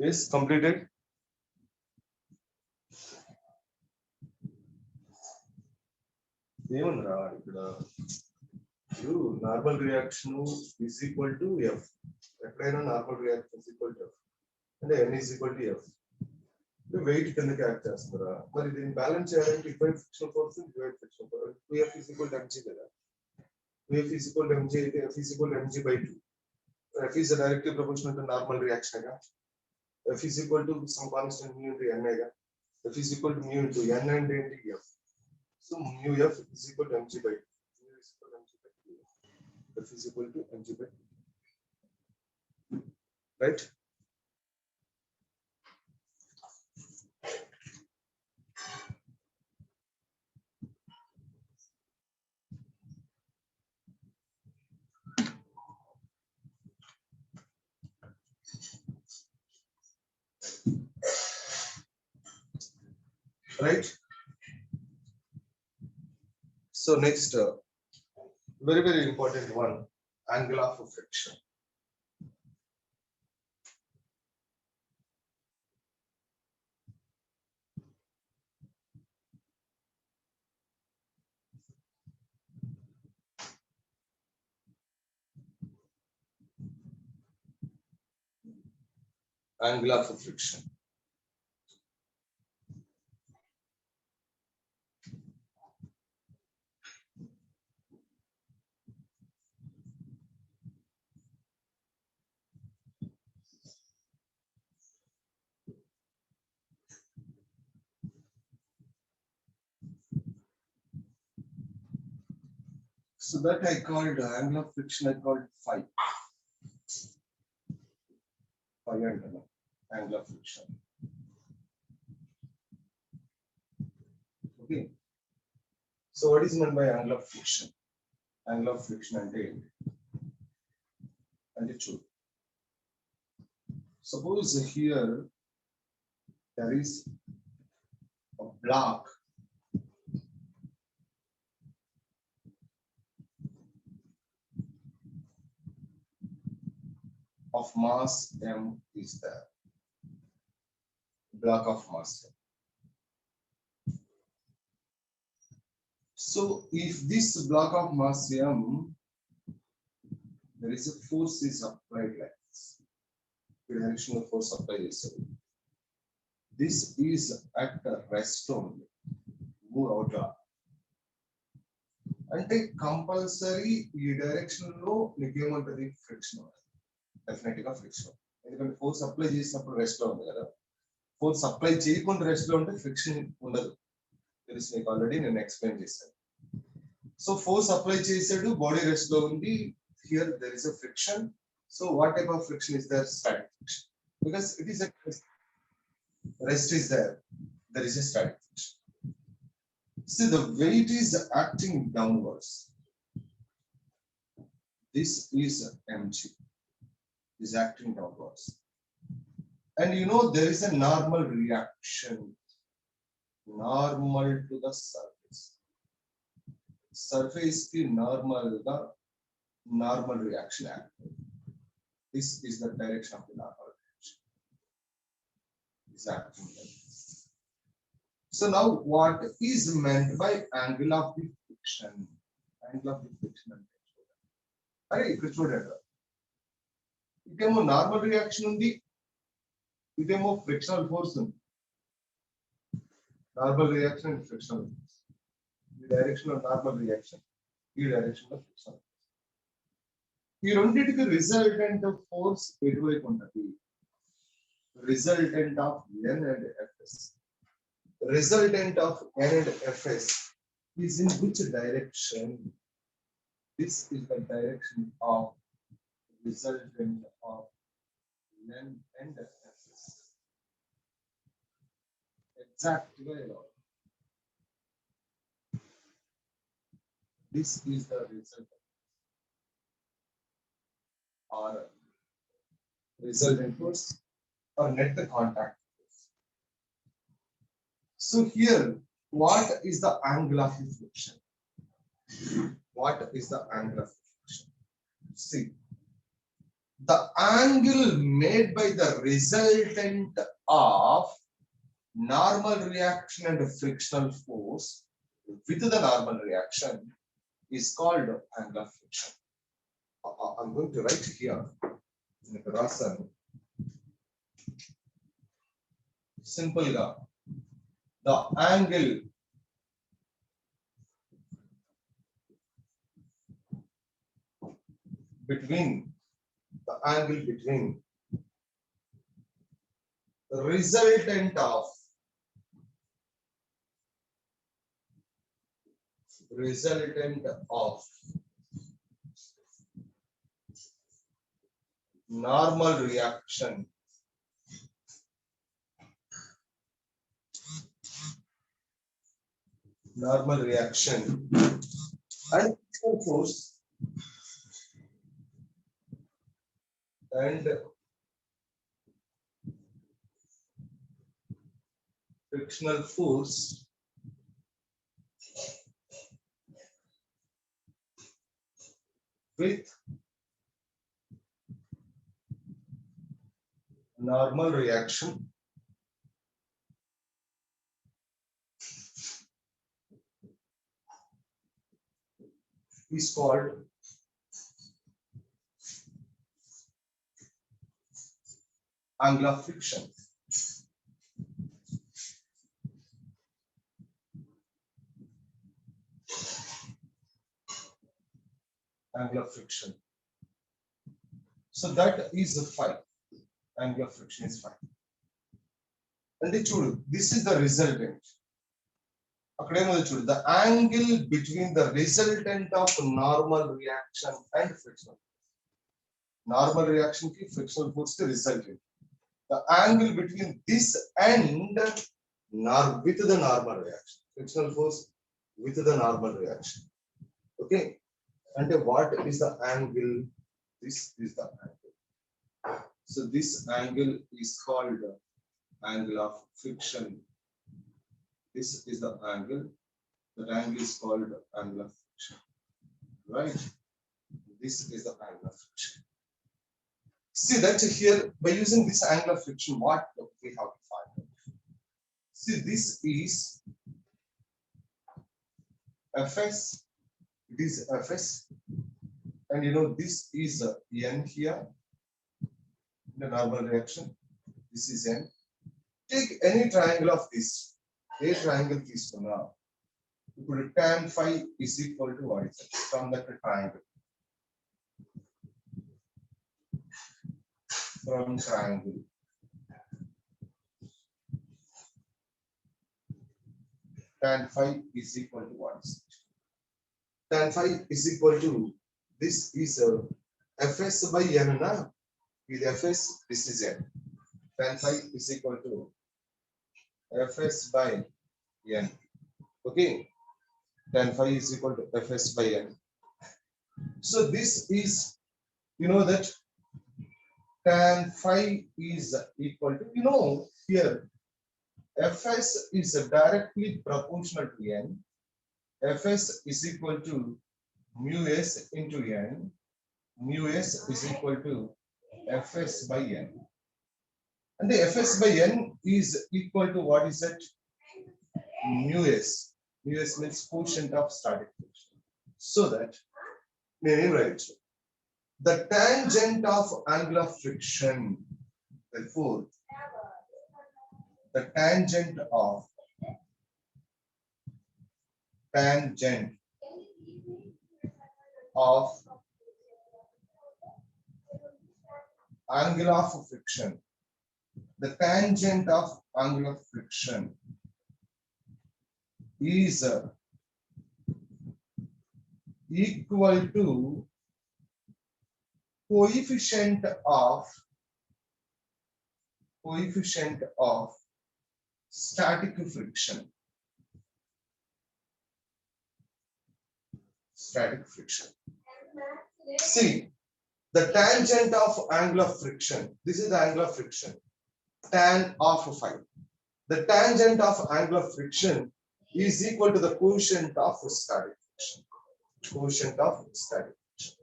Yes, completed. ఏమన్నా ఇక్కడ normal reaction is equal to F. ఎక్కడైనా normal reaction is equal to F అంటే N is equal to F. Weight కిందకి act చేస్తున్నారా? మరి దీన్ని balance చేయాలంటే ఇటువైపు ఫ్రిక్షన్ ఫోర్స్, ఇటువైపు friction force. 2F is equal to mg కదా. 2F is equal to mg అయితే F is equal to mg by 2. F is directly proportional to normal reaction గా. F is equal to some constant mu into N గా. F is equal to mu into N and into F. So mu F is equal to mg by 2. Mu is equal to mg by 2. F is equal to mg by 2. Right? Right? So next, very, very important one, angle of friction. Angle of friction. So that I called angle of friction, I called phi. Phi and angle of friction. Okay. So what is meant by angle of friction? Angle of friction and it should. Suppose here there is a block of mass m is there. Block of mass m. So if this block of mass m, there is a force is applied like this. The direction of force applied is this is at rest only. Move out. అంటే compulsory ఈ direction లో నీకు ఏముంటది friction definite గా friction ఎందుకంటే force apply చేసినప్పుడు rest లో ఉంది కదా ఫోర్స్ అప్లై చేయకుండా రెస్ట్ లో ఉంటే ఫ్రిక్షన్ ఉండదు తెలుసు మీకు ఆల్రెడీ నేను ఎక్స్ప్లెయిన్ చేశాను సో ఫోర్స్ అప్లై చేసాడు బాడీ రెస్ట్ లో ఉంది here there is a friction so what type of friction is there static friction because it is rest is there is a static friction. See, the weight is acting downwards. This is mg, is acting downwards. And you know, there is a normal reaction, normal to the surface. Surface ki normal reaction acting. This is the direction of the normal reaction. Is acting like this. So now what is meant by angle of the friction? Angle of the friction. Are you sure? Idemo normal reaction undi. Idemo frictional force undi. Normal reaction and frictional force. The direction of normal reaction. The direction of frictional force. ఈ రెండింటికి resultant force ఎటువైపు ఉంటుంది resultant of n and fs resultant of n and fs is in which direction this is the direction of resultant of n and fs exactly this is the result or resultant force or net the contact force. So here, what is the angle of friction? What is the angle of friction? See, the angle made by the resultant of normal reaction and frictional force with the normal reaction is called angle of friction. I'm going to write here in the Rasan. Simple ga. The angle between the resultant of normal reaction and force and frictional force with normal reaction is called angle of friction. Angle of friction. So that is the phi. Angle of friction is phi. And this is the resultant. The angle between the resultant of normal reaction and frictional. Normal reaction ki frictional force the resultant. The angle between this and with the normal reaction. frictional force with the normal reaction. Okay, and what is the angle? This is the angle. So this angle is called angle of friction. This is the angle. That angle is called angle of friction. Right? This is the angle of friction. See that here by using this angle of friction, what we have to find? See, this is Fs. It is Fs, and you know this is N here. The normal reaction. This is N. Take any triangle of this. A triangle is now. Tan phi is equal to what is it? From that triangle. From triangle. Tan phi is equal to what is it? Tan phi is equal to, this is Fs by N. Na? With Fs, this is N. Tan phi is equal to Fs by N. Okay. Tan phi is equal to Fs by N. So this is, you know that tan phi is equal to, you know, here Fs is directly proportional to N. Fs is equal to mu s into N. Mu s is equal to Fs by N. And the Fs by N is equal to what is that? Mu s. Mu s means quotient of static friction. So that, right, the tangent of angle of friction, therefore, the tangent of angle of friction, the tangent of angle of friction is equal to coefficient of static friction. Static friction. See, the tangent of angle of friction. This is the angle of friction. Tan of phi. The tangent of angle of friction is equal to the quotient of static friction. Quotient of static friction.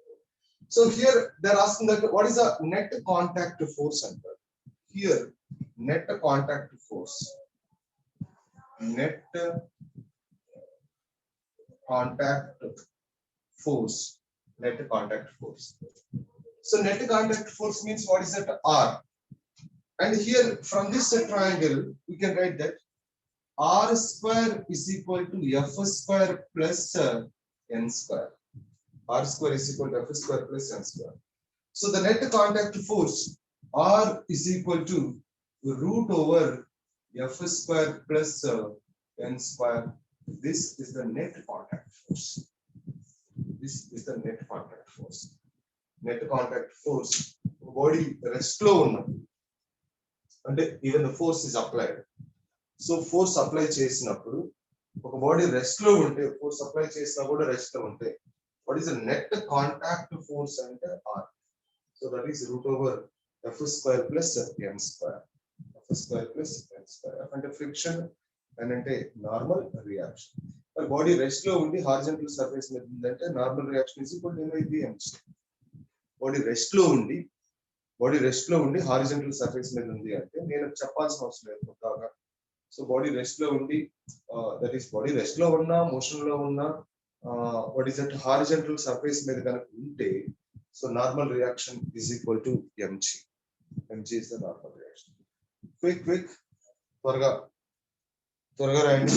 So here they are asking that what is the net contact force center? Here, net contact force. Net contact force. Net contact force. So net contact force means what is that? R. And here from this triangle, we can write that R square is equal to F square plus N square. R square is equal to F square plus N square. So the net contact force R is equal to root over F square plus N square. This is the net contact force. This is the net contact force. Net contact force. Body rest low. And even the force is applied. So force apply చేసినప్పుడు ఒక body rest లో ఉంటే force apply చేసినా కూడా rest లో ఉంటే what is the net contact force అంటే R. So that is root over F square plus N square. F square plus N square. F అంటే friction, N అంటే normal reaction. మరి బాడీ రెస్ట్ లో ఉండి హారిజాంటల్ సర్ఫేస్ మీద ఉందంటే normal reaction is equal to mc. Body rest లో ఉండి horizontal surface మీద ఉంది అంటే నేను చెప్పాల్సిన అవసరం లేదు కొత్తగా. సో బాడీ రెస్ట్ లో ఉండి దట్ ఈస్ బాడీ రెస్ట్ లో ఉన్నా మోషన్ లో ఉన్నా what is that horizontal surface మీద కనుక ఉంటే so normal reaction is equal to mg. mg is the normal reaction. Quick త్వరగా రాయండి.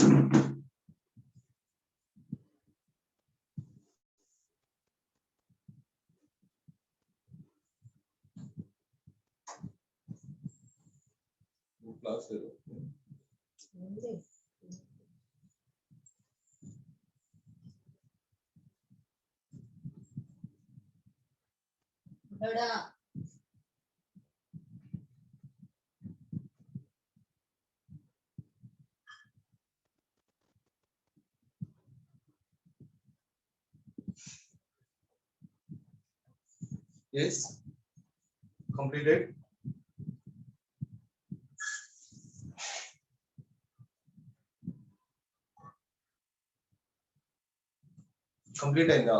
క్లాస్ లేదు. Yes, completed. Complete అయిందా?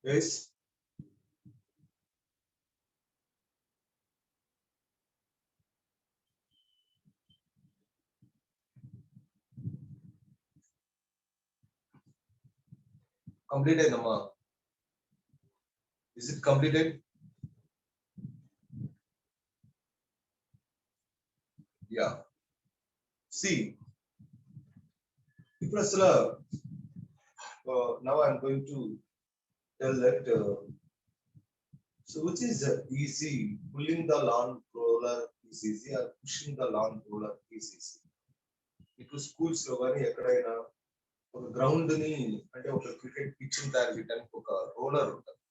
Yes. Complete అయిందమ్మా? Is it completed? Yeah. See, ఇప్పుడు అసలు now I'm going to tell that so which is easy, pulling the lawn roller is easy or pushing the lawn roller is easy. ఇప్పుడు schools లో కానీ ఎక్కడైనా ఒక ground ని అంటే ఒక క్రికెట్ పిచ్ తయారు చేయడానికి ఒక రోలర్ ఉంటుంది.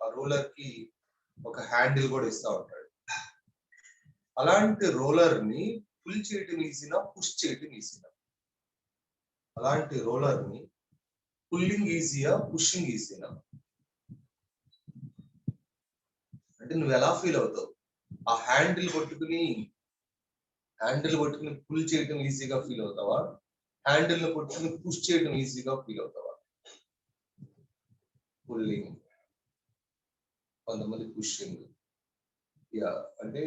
ఆ రోలర్ కి ఒక హ్యాండిల్ కూడా ఇస్తా ఉంటాడు. అలాంటి రోలర్ ని పుల్ చేయటం ఈజీనా, పుష్ చేయటం ఈజీనా? అలాంటి రోలర్ ని పుల్లింగ్ ఈజీయా, పుషింగ్ ఈజీనా? అంటే నువ్వు ఎలా ఫీల్ అవుతావు? ఆ హ్యాండిల్ పట్టుకుని పుల్ చేయటం ఈజీగా ఫీల్ అవుతావా? హ్యాండిల్ ని పట్టుకుని పుష్ చేయటం ఈజీగా ఫీల్ అవుతావా? పుల్లింగ్, కొంతమంది పుషింగ్. యా, అంటే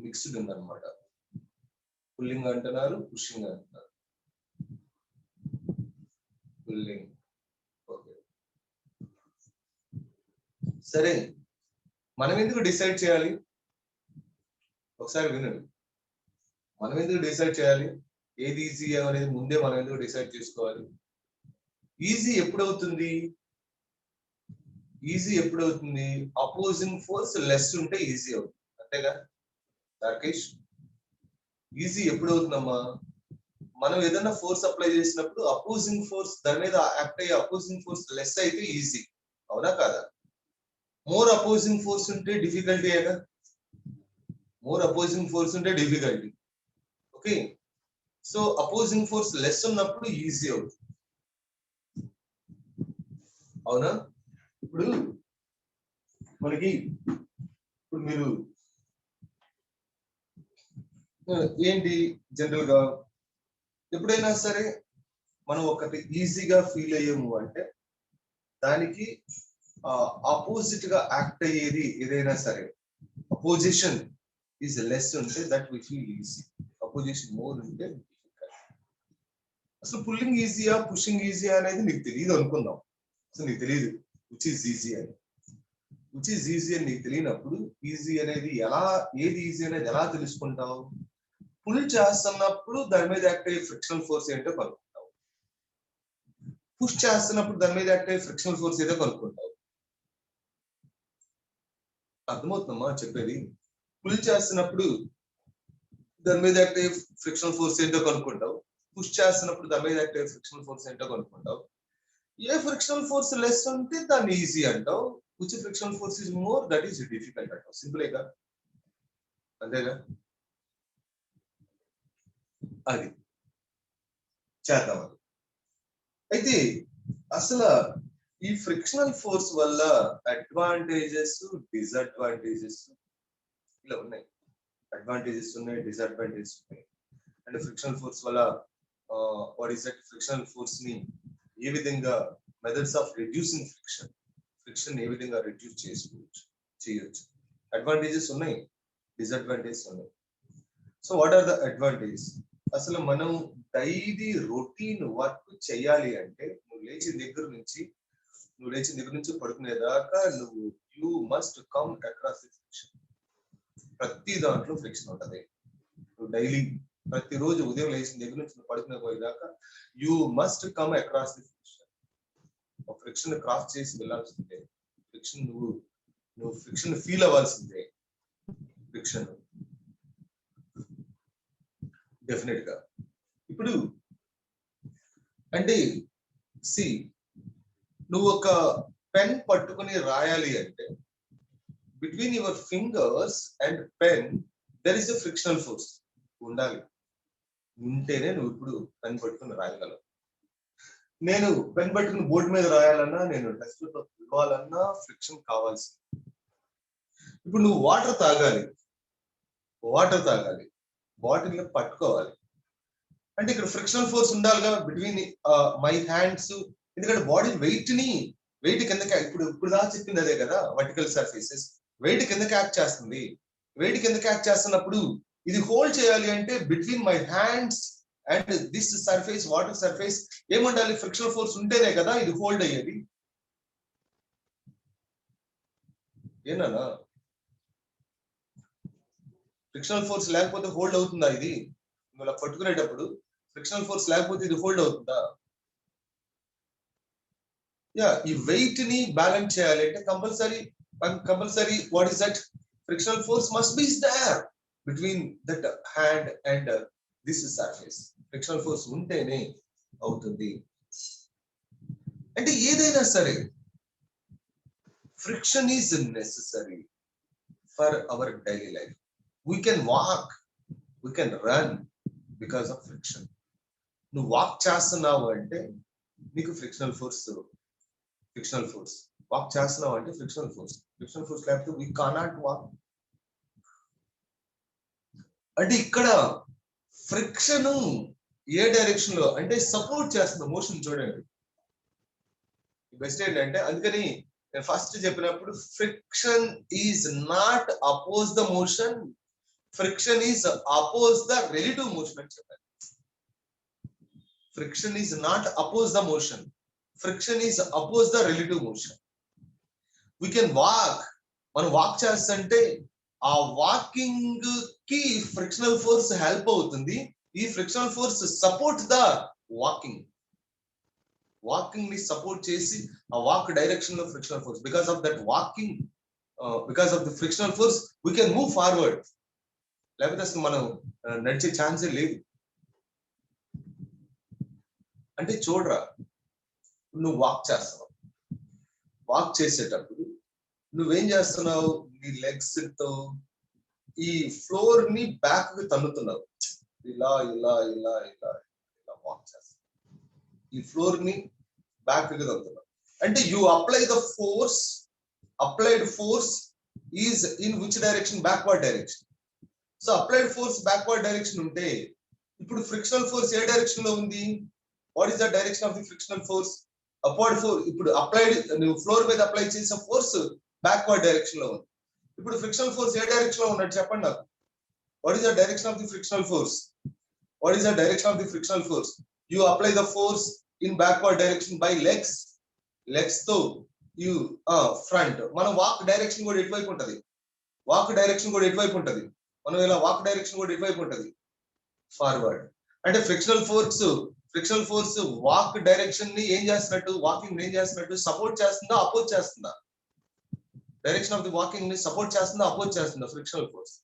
మిక్స్డ్ ఉందన్నమాట. పుల్లింగ్ అంటున్నారు, పుషింగ్ అంటున్నారు. Pulling, okay. సరే, మనం ఎందుకు డిసైడ్ చేయాలి? ఒకసారి వినండి. మనం ఎందుకు డిసైడ్ చేయాలి ఏది ఈజీ అనేది? ముందే మనం ఎందుకు డిసైడ్ చేసుకోవాలి? ఈజీ ఎప్పుడవుతుంది? ఈజీ ఎప్పుడవుతుంది? అపోజింగ్ ఫోర్స్ లెస్ ఉంటే ఈజీ అవుతుంది, అంతేగా రాకేష్? ఈజీ ఎప్పుడవుతుందమ్మా? మనం ఏదైనా ఫోర్స్ అప్లై చేసినప్పుడు అపోజింగ్ ఫోర్స్ దాని మీద యాక్ట్ అయ్యే అపోజింగ్ ఫోర్స్ లెస్ అయితే ఈజీ, అవునా కాదా? మోర్ అపోజింగ్ ఫోర్స్ ఉంటే డిఫికల్టీ అయినా? మోర్ అపోజింగ్ ఫోర్స్ ఉంటే difficulty. Okay, so opposing force less ఉన్నప్పుడు ఈజీ అవుతుంది, అవునా? ఇప్పుడు మనకి మీరు ఏంటి జనరల్ గా ఎప్పుడైనా సరే మనం ఒకటి ఈజీగా ఫీల్ అయ్యాము అంటే దానికి ఆపోజిట్ గా యాక్ట్ అయ్యేది ఏదైనా సరే, అపోజిషన్ ఈజ్ లెస్ ఉంటే that we feel easy, opposition more ఉంటే డిఫికల్ట్. అసలు పుల్లింగ్ ఈజీయా, పుషింగ్ ఈజీయా అనేది నీకు తెలియదు అనుకుందాం. అసలు నీకు తెలియదు విచ్ ఈజ్ ఈజీ అని. విచ్ ఈజ్ ఈజీ అని నీకు తెలియనప్పుడు ఈజీ అనేది ఏది ఈజీ అనేది ఎలా తెలుసుకుంటావు? పుల్ చేస్తున్నప్పుడు దాని మీద యాక్ట్ అయ్యే ఫ్రిక్షనల్ ఫోర్స్ ఏంటో కనుక్కుంటావు. పుష్ చేస్తున్నప్పుడు దాని మీద యాక్ట్ అయ్యే ఫ్రిక్షనల్ ఫోర్స్ ఏదో కనుక్కుంటావు. అర్థమవుతుందమ్మా చెప్పేది? పుల్ చేస్తున్నప్పుడు దాని మీద యాక్ట్ అయ్యే ఫ్రిక్షనల్ ఫోర్స్ ఏంటో కనుక్కుంటావు. పుష్ చేస్తున్నప్పుడు దాని మీద యాక్ట్ అయ్యే ఫ్రిక్షనల్ ఫోర్స్ ఏంటో కనుక్కుంటావు. ఏ ఫ్రిక్షనల్ ఫోర్స్ లెస్ ఉంటే దాన్ని ఈజీ అంటావు. Which frictional force is more that is difficult అంటావు. సింపుల్గా, అంతేగా? అది చేద్దాం. అది అయితే అసలు ఈ ఫ్రిక్షనల్ ఫోర్స్ వల్ల అడ్వాంటేజెస్, డిసడ్వాంటేజెస్ ఇలా ఉన్నాయి. అడ్వాంటేజెస్ ఉన్నాయి, డిసడ్వాంటేజెస్ ఉన్నాయి. అండ్ ఫ్రిక్షనల్ ఫోర్స్ వల్ల what is that frictional force ని ఏ విధంగా మెథడ్స్ ఆఫ్ రిడ్యూసింగ్ ఫ్రిక్షన్ ఏ విధంగా రిడ్యూస్ చేయొచ్చు. అడ్వాంటేజెస్ ఉన్నాయి, డిసడ్వాంటేజెస్ ఉన్నాయి. So what are the advantages? అసలు మనం డైలీ రొటీన్ వర్క్ చేయాలి అంటే నువ్వు లేచిన దగ్గర నుంచి పడుకునేదాకా you must come across the friction. ప్రతి దాంట్లో ఫ్రిక్షన్ ఉంటది. నువ్వు డైలీ ప్రతిరోజు ఉదయం లేచిన దగ్గర నుంచి నువ్వు పడుకునే పోయేదాకా you must come across the friction. ఒక ఫ్రిక్షన్ క్రాస్ చేసి వెళ్ళాల్సిందే. ఫ్రిక్షన్ నువ్వు ఫ్రిక్షన్ ఫీల్ అవ్వాల్సిందే. ఫ్రిక్షన్ డెఫినెట్ గా ఇప్పుడు అంటే సి నువ్వు ఒక పెన్ పట్టుకుని రాయాలి అంటే between your fingers and pen there is a frictional force ఉండాలి. ఉంటేనే నువ్వు ఇప్పుడు పెన్ పట్టుకుని రాయగలవు. నేను పెన్ పట్టుకుని బోర్డు మీద రాయాలన్నా, నేను టెక్స్ట్ పేపర్ ఇవ్వాలన్నా ఫ్రిక్షన్ కావాల్సింది. ఇప్పుడు నువ్వు వాటర్ తాగాలి, బాటిల్ పట్టుకోవాలి అంటే ఇక్కడ ఫ్రిక్షనల్ ఫోర్స్ ఉండాలి కదా బిట్వీన్ మై హ్యాండ్స్. ఎందుకంటే బాడీ వెయిట్ కిందకి ఇప్పుడు దాకా చెప్పింది అదే కదా, వర్టికల్ సర్ఫేసెస్ వెయిట్ కిందకి యాక్ట్ చేస్తుంది. వెయిట్ కిందకి యాక్ట్ చేస్తున్నప్పుడు ఇది హోల్డ్ చేయాలి అంటే between my hands and this surface, water surface ఏముండాలి? ఫ్రిక్షనల్ ఫోర్స్ ఉంటేనే కదా ఇది హోల్డ్ అయ్యేది. ఏనా ఫ్రిక్షనల్ ఫోర్స్ లేకపోతే హోల్డ్ అవుతుందా? ఇది ఇలా పట్టుకునేటప్పుడు ఫ్రిక్షనల్ ఫోర్స్ లేకపోతే ఇది హోల్డ్ అవుతుందా? యా, ఈ వెయిట్ ని బ్యాలెన్స్ చేయాలి అంటే compulsory what is that? Frictional force must be there between that hand and this surface. Frictional force ఉంటేనే అవుతుంది. అంటే ఏదైనా సరే friction is necessary for our daily life. We can walk, we can run because of friction. నువ్వు walk చేస్తున్నావు అంటే నీకు frictional force walk చేస్తున్నావు అంటే ఫ్రిక్షనల్ ఫోర్స్ లేకపోతే we cannot walk. అంటే ఇక్కడ ఫ్రిక్షన్ ఏ డైరెక్షన్ లో అంటే సపోర్ట్ చేస్తుంది మోషన్. చూడండి బెస్ట్ ఏంటంటే, అందుకని నేను ఫస్ట్ చెప్పినప్పుడు friction is not oppose the motion, friction is oppose the relative motion అని చెప్పారు. friction is not oppose the motion, friction is oppose the relative motion. we can walk, మనం walk చేస్తుంటే ఆ వాకింగ్ కి ఫ్రిక్షనల్ ఫోర్స్ హెల్ప్ అవుతుంది. ఈ frictional force support the walking ని support చేసి ఆ వాక్ డైరెక్షన్ లో frictional force, because of that walking, because of the frictional force we can move forward. లేకపోతే అసలు మనం నడిచే ఛాన్సే లేదు. అంటే చూడరా, నువ్వు వాక్ చేసేటప్పుడు నువ్వేం చేస్తున్నావు? నీ లెగ్స్ తో ఈ ఫ్లోర్ ని బ్యాక్ కి తన్నుతున్నావు. ఇలా వాక్ చేస్తావు, ఈ ఫ్లోర్ ని బ్యాక్ కి తన్నుతున్నావు. అంటే you applied force is in which direction? Backward direction. So applied force backward direction ఉంటే ఇప్పుడు ఫ్రిక్షనల్ ఫోర్స్ ఏ డైరెక్షన్ లో ఉంది? What is the direction of the frictional force? Upward force. ఇప్పుడు అప్లైడ్ నువ్వు ఫ్లోర్ మీద అప్లై చేసిన ఫోర్స్ బ్యాక్వర్డ్ డైరెక్షన్ లో ఉంది. ఇప్పుడు ఫ్రిక్షనల్ ఫోర్స్ ఏ డైరెక్షన్ లో ఉన్నట్టు చెప్పండి నాకు. What is the direction of the frictional force? You apply the force in backward direction by legs తో యు ఫ్రంట్. మనం వాక్ డైరెక్షన్ కూడా ఎటువైపు ఉంటది? మనం ఇలా వాక్ డైరెక్షన్ కూడా ఎటువైపు ఉంటది? ఫార్వర్డ్. అంటే ఫ్రిక్షనల్ ఫోర్స్ వాక్ డైరెక్షన్ ని ఏం చేస్తున్నట్టు? వాకింగ్ ఏం చేస్తున్నట్టు? సపోర్ట్ చేస్తుందా, అపోజ్ చేస్తుందా? డైరెక్షన్ ఆఫ్ ది వాకింగ్ ని సపోర్ట్ చేస్తుందా, అపోజ్ చేస్తుందా ఫ్రిక్షనల్ ఫోర్స్?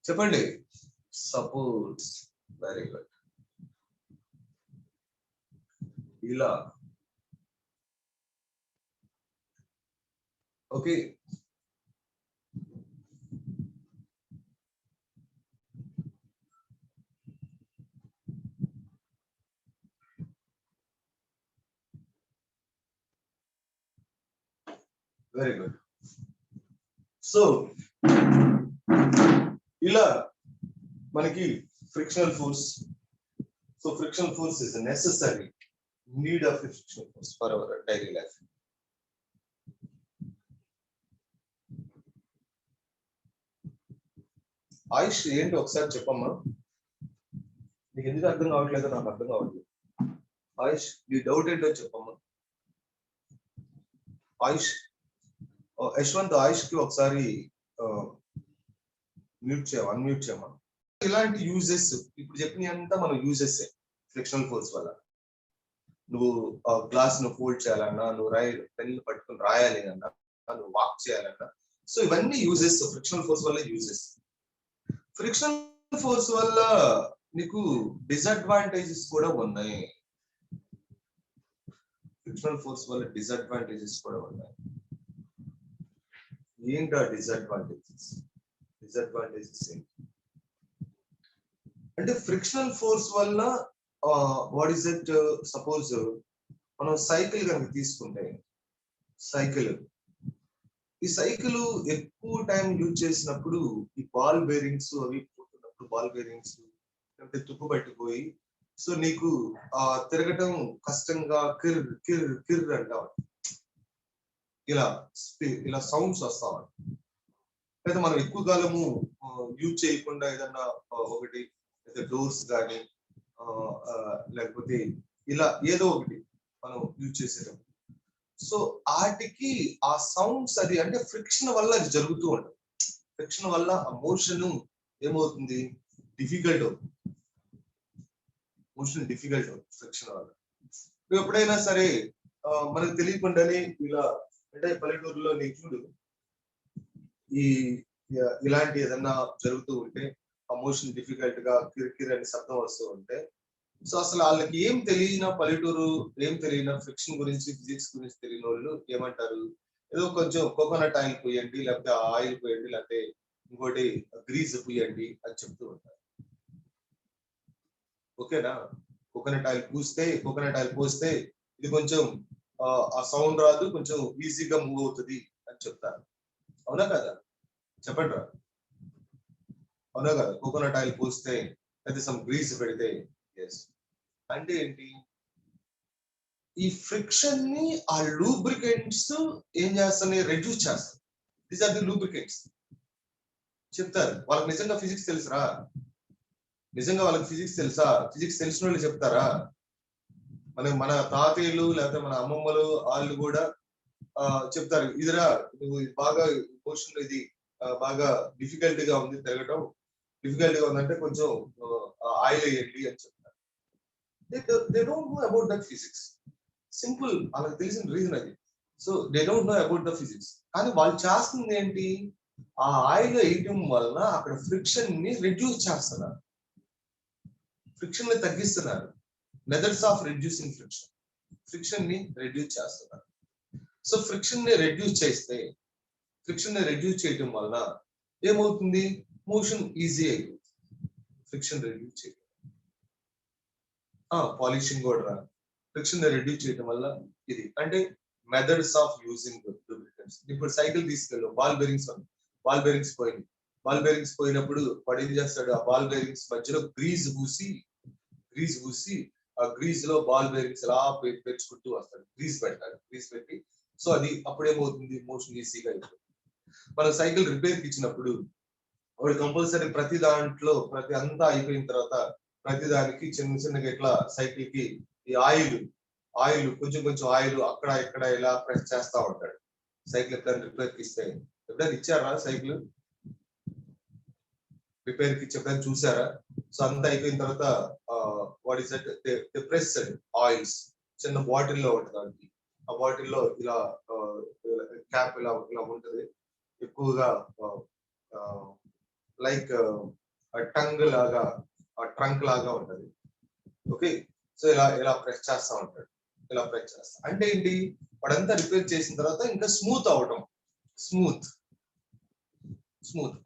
చెప్పండి. సపోర్ట్స్. Very good. ఇలా ఓకే. Very good. సో ఇలా మనకి frictional force. So frictional force is necessary need of frictional force for our daily life. Ayush ఏంటి ఒకసారి చెప్పమ్మా. నీకు ఎందుకు అర్థం కావట్లేదో నాకు అర్థం కావట్లేదు. ఆయుష్ నీ డౌట్ ఏంటో చెప్పమ్మా. ఆయుష్, యశ్వంత్ ఆయుష్ కి ఒకసారి అన్మ్యూట్ చేయమా. ఇలాంటి యూజెస్ ఇప్పుడు చెప్పిన అంతా మనం యూజెస్ ఫ్రిక్షనల్ ఫోర్స్ వల్ల. నువ్వు గ్లాస్ ను ఫోల్డ్ చేయాలన్నా, నువ్వు పెన్ పట్టుకుని రాయాలి అన్నా, నువ్వు వాక్ చేయాలన్నా, సో ఇవన్నీ యూజెస్ ఫ్రిక్షనల్ ఫోర్స్ వల్ల యూజెస్. ఫ్రిక్షనల్ ఫోర్స్ వల్ల నీకు డిసడ్వాంటేజెస్ కూడా ఉన్నాయి. ఫ్రిక్షనల్ ఫోర్స్ వల్ల డిసడ్వాంటేజెస్ కూడా ఉన్నాయి. ఏంటా డిసడ్వాంటేజెస్? డిసడ్వాంటేజెస్ ఏంటి అంటే ఫ్రిక్షనల్ ఫోర్స్ వల్ల వాట్ ఈస్ ఇట్, సపోజ్ మనం సైకిల్ కనుక తీసుకుంటే, సైకిల్ ఈ సైకిల్ ఎక్కువ టైం యూజ్ చేసినప్పుడు ఈ బాల్ బేరింగ్స్ అవి పోతున్నప్పుడు బాల్ బేరింగ్స్ అంటే తుప్పు పట్టిపోయి సో నీకు తిరగటం కష్టంగా కిర్ కిర్ కిర్ అంటాం, ఇలా ఇలా సౌండ్స్ వస్తా ఉంటాయి. లేదా మనం ఎక్కువ కాలము యూజ్ చేయకుండా ఏదన్నా ఒకటి డోర్స్ కానీ లేకపోతే ఇలా ఏదో ఒకటి మనం యూజ్ చేసేటప్పుడు సో వాటికి ఆ సౌండ్స్ అది అంటే ఫ్రిక్షన్ వల్ల అది జరుగుతూ ఉంటుంది. ఫ్రిక్షన్ వల్ల ఆ మోషన్ ఏమవుతుంది, డిఫికల్ట్ అవుతుంది. మోషన్ డిఫికల్ట్ అవుతుంది ఫ్రిక్షన్ వల్ల. ఎప్పుడైనా సరే మనకు తెలియకుండానే ఇలా అంటే పల్లెటూరులో నీ చూడు ఈ ఇలాంటి ఏదన్నా జరుగుతూ ఉంటే ఆ మోషన్ డిఫికల్ట్ గా కిరికిరి అని శబ్దం వస్తూ ఉంటే సో అసలు వాళ్ళకి ఏం తెలియన పల్లెటూరు ఏం తెలియన ఫ్రిక్షన్ గురించి ఫిజిక్స్ గురించి తెలియని వాళ్ళు ఏమంటారు, ఏదో కొంచెం కోకోనట్ ఆయిల్ పోయండి లేకపోతే ఆయిల్ పోయండి లేకపోతే ఇంకోటి గ్రీజ్ పోయండి అని చెప్తూ ఉంటారు. ఓకేనా, కోకోనట్ ఆయిల్ పోస్తే ఇది కొంచెం ఆ సౌండ్ రాదు, కొంచెం ఈజీగా మూవ్ అవుతుంది అని చెప్తారు. అవునా కదా, చెప్పండి రా, అవునా కదా? కోకోనట్ ఆయిల్ పోస్తే అయితే సమ్ గ్రీజ్ పెడితే ఎస్ అంటే ఏంటి, ఈ ఫ్రిక్షన్ ని ఆ లూబ్రికెంట్స్ ఏం చేస్తాయి, రెడ్యూస్ చేస్తాయి. దీస్ ఆర్ ది లూబ్రికెంట్స్ చెప్తారు. వాళ్ళకి నిజంగా ఫిజిక్స్ తెలుసురా, నిజంగా వాళ్ళకి ఫిజిక్స్ తెలుసా? ఫిజిక్స్ తెలిసిన వాళ్ళు చెప్తారా? మన తాతయ్యలు లేకపోతే మన అమ్మమ్మలు వాళ్ళు కూడా చెప్తారు, ఇదిరా నువ్వు బాగా పోర్షన్ ఇది బాగా డిఫికల్ట్ గా ఉంది తిరగటం, డిఫికల్ట్ గా ఉందంటే కొంచెం ఆయిల్ వేయండి అని చెప్తారు. They don't know about that physics. Simple, వాళ్ళకి తెలిసిన రీజన్ అది. So they don't know about the physics. కానీ వాళ్ళు చేస్తుంది ఏంటి, ఆ ఆయిల్ వేయటం వలన అక్కడ ఫ్రిక్షన్ ని రెడ్యూస్ చేస్తున్నారు, ఫ్రిక్షన్ ని తగ్గిస్తున్నారు. Methods of reducing friction, friction ని రెడ్యూస్ చేస్తున్నారు. సో ఫ్రిక్షన్ ని రెడ్యూస్ చేస్తే, ఫ్రిక్షన్ ని రెడ్యూస్ చేయడం వలన ఏమవుతుంది, మోషన్ ఈజీ అయిపోతుంది. ఫ్రిక్షన్ రెడ్యూస్ చేయడం, పాలిషింగ్ కూడా ఫ్రిక్షన్ ని రెడ్యూస్ చేయడం వల్ల ఇది అంటే మెథడ్స్ ఆఫ్ యూజింగ్ లూబ్రికెంట్స్. ఇప్పుడు సైకిల్ తీసుకెళ్ళు, బాల్ బేరింగ్స్ పోయినప్పుడు వాడు ఏం చేస్తాడు, ఆ బాల్ బేరింగ్స్ మధ్యలో గ్రీజ్ పూసి ఆ గ్రీజ్ లో బాల్ బేరింగ్స్ ఎలా పెంచుకుంటూ వస్తాడు. గ్రీజ్ పెట్టి సో అది అప్పుడేమవుతుంది, మోషన్ ఈజీగా అయిపోతుంది. మన సైకిల్ రిపేర్ కి ఇచ్చినప్పుడు వాడు కంపల్సరీ ప్రతి దాంట్లో ప్రతి అంతా అయిపోయిన తర్వాత ప్రతి దానికి చిన్నగా ఇట్లా సైకిల్ కి ఈ ఆయిల్ కొంచెం ఆయిల్ అక్కడ ఇక్కడ ఇలా ప్రెస్ చేస్తా ఉంటాడు. సైకిల్ ఎప్పుడైనా రిపేర్ కి ఇస్తే, ఎప్పుడైనా ఇచ్చారా సైకిల్ రిపేర్ కి చెప్పని చూసారా? సో అంతా అయిపోయిన తర్వాత what is that pressed oils చిన్న బాటిల్లో ఉంటుంది. ఆ బాటిల్లో ఇలా క్యాప్ ఇలా ఉంటుంది, ఎక్కువగా లైక్ టంగ్ లాగా ట్రంక్ లాగా ఉంటది. ఓకే, సో ఇలా ప్రెస్ చేస్తా ఉంటాడు, ఇలా ప్రెస్ చేస్తా అంటే ఏంటి, వాడంతా రిపేర్ చేసిన తర్వాత ఇంకా స్మూత్ అవటం, స్మూత్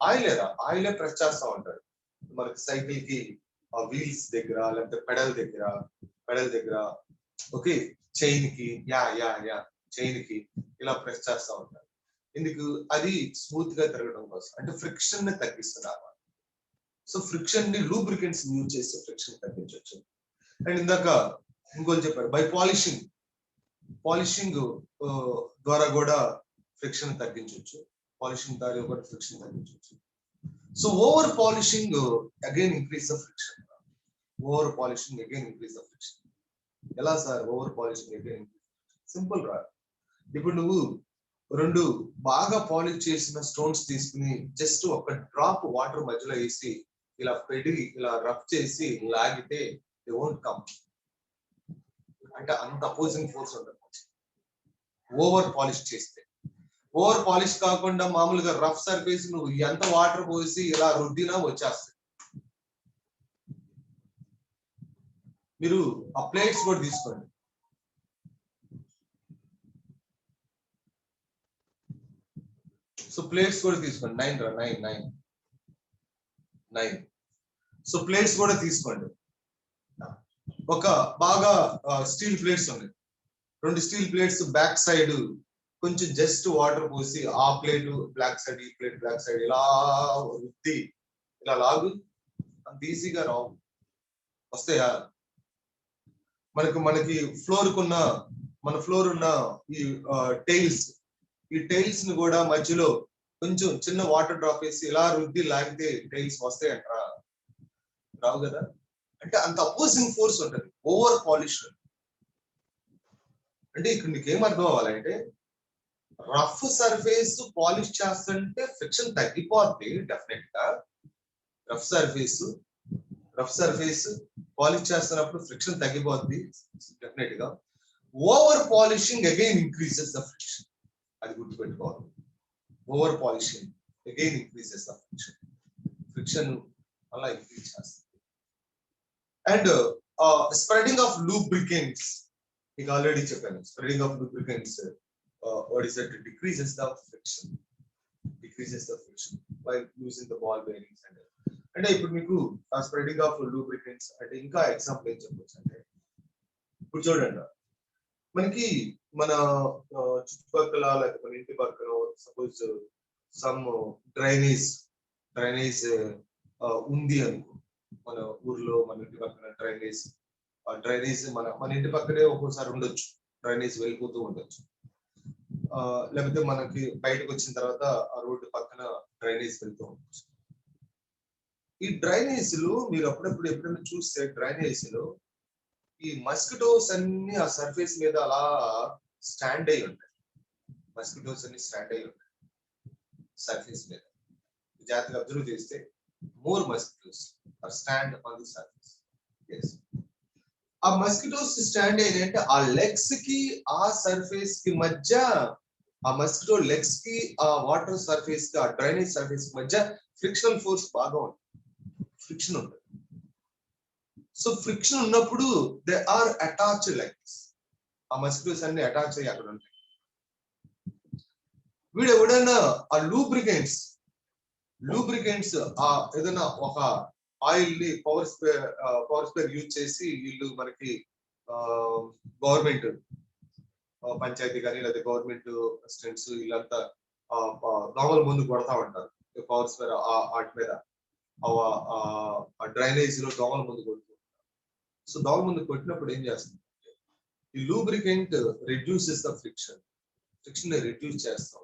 ఆయిలే ప్రెస్ చేస్తా ఉంటాడు. మనకి సైకిల్ కి ఆ వీల్స్ దగ్గర లేకపోతే పెడల్ దగ్గర ఓకే చైన్ కి చైన్ కి ఇలా ప్రెస్ చేస్తా ఉంటారు. ఎందుకు, అది స్మూత్ గా తిరగడం కోసం, అంటే ఫ్రిక్షన్ ని తగ్గిస్తున్నారు. సో ఫ్రిక్షన్ ని లూబ్రికెంట్స్ యూజ్ చేసి ఫ్రిక్షన్ తగ్గించవచ్చు. అండ్ ఇందాక ఇంకోటి చెప్పారు, బై పాలిషింగ్ ద్వారా కూడా ఫ్రిక్షన్ తగ్గించవచ్చు. So over polishing again increase the friction. ఎలా sir over polishing again? Simple రా, ఇప్పుడు నువ్వు 2 బాగా పాలిష్ చేసిన స్టోన్స్ తీసుకుని జస్ట్ ఒక డ్రాప్ వాటర్ మధ్యలో వేసి ఇలా పెట్టి ఇలా రఫ్ చేసి లాగితే దే వోంట్ కమ్. అంటే అంత అపోజింగ్ ఫోర్స్ ఉంటుంది ఓవర్ పాలిష్ చేస్తే. ఓవర్ పాలిష్ కాకుండా మామూలుగా రఫ్ సర్ఫేస్ నువ్వు ఎంత వాటర్ పోసి ఇలా రుద్దినా వచ్చేస్తాయి. మీరు ఆ ప్లేట్స్ కూడా తీసుకోండి. సో ప్లేట్స్ కూడా తీసుకోండి. 9. సో ప్లేట్స్ కూడా తీసుకోండి. ఒక బాగా స్టీల్ ప్లేట్స్ ఉన్నాయి. 2 స్టీల్ ప్లేట్స్ బ్యాక్ సైడ్ కొంచెం జస్ట్ వాటర్ పోసి ఆ ప్లేట్ బ్లాక్ సైడ్, ఈ ప్లేట్ బ్లాక్ సైడ్ ఇలా రుద్ది ఇలా లాగు. అంత ఈజీగా రావు. వస్తాయా? మనకి మన ఫ్లోర్ ఉన్న ఈ టైల్స్, ఈ టైల్స్ ని కూడా మధ్యలో కొంచెం చిన్న వాటర్ డ్రాప్ వేసి ఇలా రుద్ది లాగితే టైల్స్ వస్తాయంటారా? రావు కదా. అంటే అంత అపోజింగ్ ఫోర్స్ ఉంటుంది ఓవర్ పాలిష్. అంటే ఇక్కడ మీకు ఏం అర్థం అవ్వాలంటే రఫ్ సర్ఫేస్ పాలిష్ చేస్తుంటే ఫ్రిక్షన్ తగ్గిపోద్ది డెఫినెట్ గా. రఫ్ సర్ఫేస్ పాలిష్ చేస్తున్నప్పుడు ఫ్రిక్షన్ తగ్గిపోద్ది డెఫినెట్ గా. Over polishing again increases the friction. అది గుర్తుపెట్టుకోవాలి. Over polishing again increases the friction అలా ఇంక్రీజ్ చేస్తుంది. అండ్ స్ప్రెడింగ్ ఆఫ్ లూబ్రికెంట్స్ మీకు ఆల్రెడీ చెప్పాను. Spreading of lubricants what is that? Decreases the friction by using the ball bearings. అంటే ఇప్పుడు మీకు spreading of lubricants అంటే ఇంకా ఎగ్జాంపుల్ ఏం చెప్పొచ్చు అంటే, ఇప్పుడు చూడండి మనకి మన చుట్టుపక్కల లేకపోతే మన ఇంటి పక్కన సపోజ్ సమ్ డ్రైనేజ్ ఉంది అనుకో. మన ఊర్లో మన ఇంటి పక్కన డ్రైనేజ్ మన ఇంటి పక్కనే ఒక్కోసారి ఉండొచ్చు. డ్రైనేజ్ వెళ్ళిపోతూ ఉండొచ్చు. లేకపోతే మనకి బయటకు వచ్చిన తర్వాత ఆ రోడ్డు పక్కన డ్రైనేజ్ వెళ్తూ ఉండొచ్చు. ఈ డ్రైనేజ్ లో మీరు ఎప్పుడైనా చూస్తే డ్రైనేజ్ లో ఈ మస్కిటోస్ అన్ని ఆ సర్ఫేస్ మీద అలా స్టాండ్ అయి ఉంటాయి. సర్ఫేస్ మీద జాగ్రత్తగా అబ్జర్వ్ చేస్తే more mosquitoes are stand on the surface. ఆ మస్కిటోస్ స్టాండ్ ఏంటంటే ఆ లెగ్స్ కి ఆ సర్ఫేస్ కి మధ్య, ఆ మస్కిటో లెగ్స్ కి ఆ వాటర్ సర్ఫేస్ కి ఆ డ్రైనేజ్ సర్ఫేస్ కి మధ్య ఫ్రిక్షనల్ ఫోర్స్ బాగా ఉంటుంది. ఫ్రిక్షన్ ఉంటుంది. సో ఫ్రిక్షన్ ఉన్నప్పుడు they are attached like this. ఆ మస్కిటోస్ అన్ని అటాచ్ అయ్యి అక్కడ ఉంటాయి. వీడు ఎవడైనా ఆ లూబ్రికెంట్స్ ఆ ఏదైనా ఒక ఆయిల్ ని పవర్ స్పేర్ యూజ్ చేసి వీళ్ళు మనకి గవర్నమెంట్ పంచాయతీ కానీ లేదా గవర్నమెంట్ అసిస్టెంట్స్ వీళ్ళంతా దోమల ముందు కొడతా ఉంటారు. పవర్ స్పేర్ వాటి మీద ఆ డ్రైనేజ్ లో దోమల ముందు కొడుతూ ఉంటారు. సో దోమల ముందు కొట్టినప్పుడు ఏం చేస్తుంది, ఈ లూబ్రికెంట్ రిడ్యూసెస్ ద ఫ్రిక్షన్ ని రిడ్యూస్ చేస్తాం.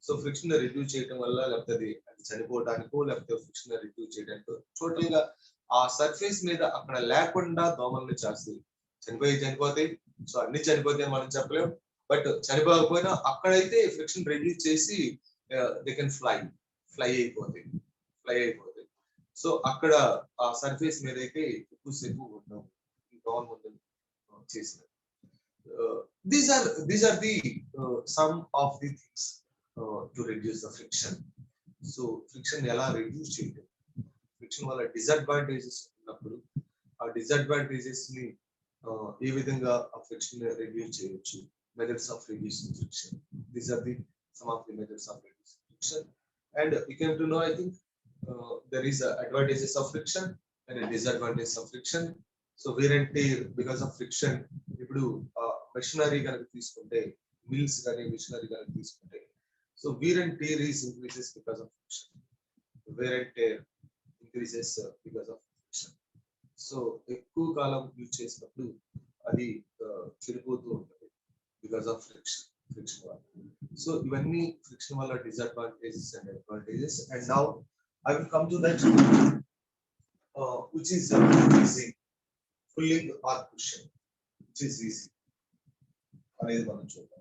సో ఫ్రిక్షన్ రిడ్యూస్ చేయడం వల్ల లేకపోతే అది చనిపోవడానికో లేకపోతే ఫ్రిక్షన్ రిడ్యూస్ చేయడానికో టోటల్ గా ఆ సర్ఫేస్ మీద అక్కడ లేకుండా దోమల్ని చేస్తుంది. చనిపోతాయి. సో అన్ని చనిపోతాయి మనం చెప్పలేము. బట్ చనిపోకపోయినా అక్కడైతే ఫ్రిక్షన్ రిడ్యూస్ చేసి దే కెన్ ఫ్లై అయిపోతాయి. సో అక్కడ ఆ సర్ఫేస్ మీద అయితే ఎక్కువసేపు ఉండవు దోమల ముందు చేసిన. These are the some of the things to reduce the friction. So friction ఎలా reduce చేయడం, friction వల్ల డిసడ్వాంటేజెస్ ఉన్నప్పుడు ఆ డిసడ్వాంటేజెస్ ని ఏ విధంగా ఆ friction ని reduce చేయొచ్చు, methods of reducing friction. These are the some of the methods of reducing friction. And you came to know, I think there is advantages of friction and a disadvantages of friction. So wear and tear because of friction. ఇప్పుడు machinery కనుక తీసుకుంటే, mills కానీ machinery కనుక తీసుకుంటే, so wear and tear is increases because of friction. Wear and tear increases because of friction. So ఎక్కువ కాలం use చేసినప్పుడు అది చెడిపోతూ ఉంటుంది బికాస్ ఆఫ్ ఫ్రిక్షన్ వల్ల. సో ఇవన్నీ ఫ్రిక్షన్ వల్ల disadvantages and advantages. And now I will come to that which is easy, pulling or pushing, which is easy అనేది మనం చూద్దాం.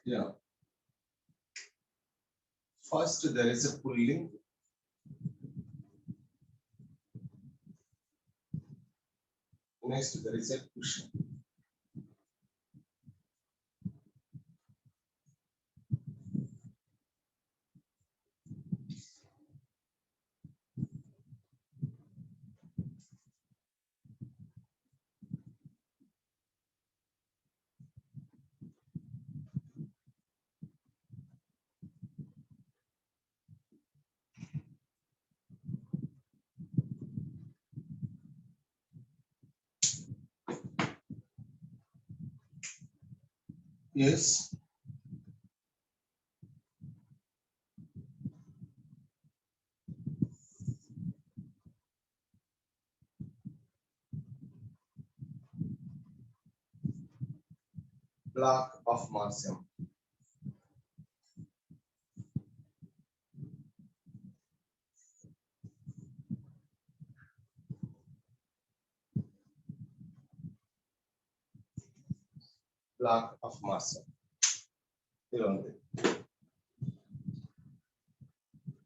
Yeah. First, there is a pulling. Next, there is a pushing. Yes. Block of Marcium. Block of Marcium.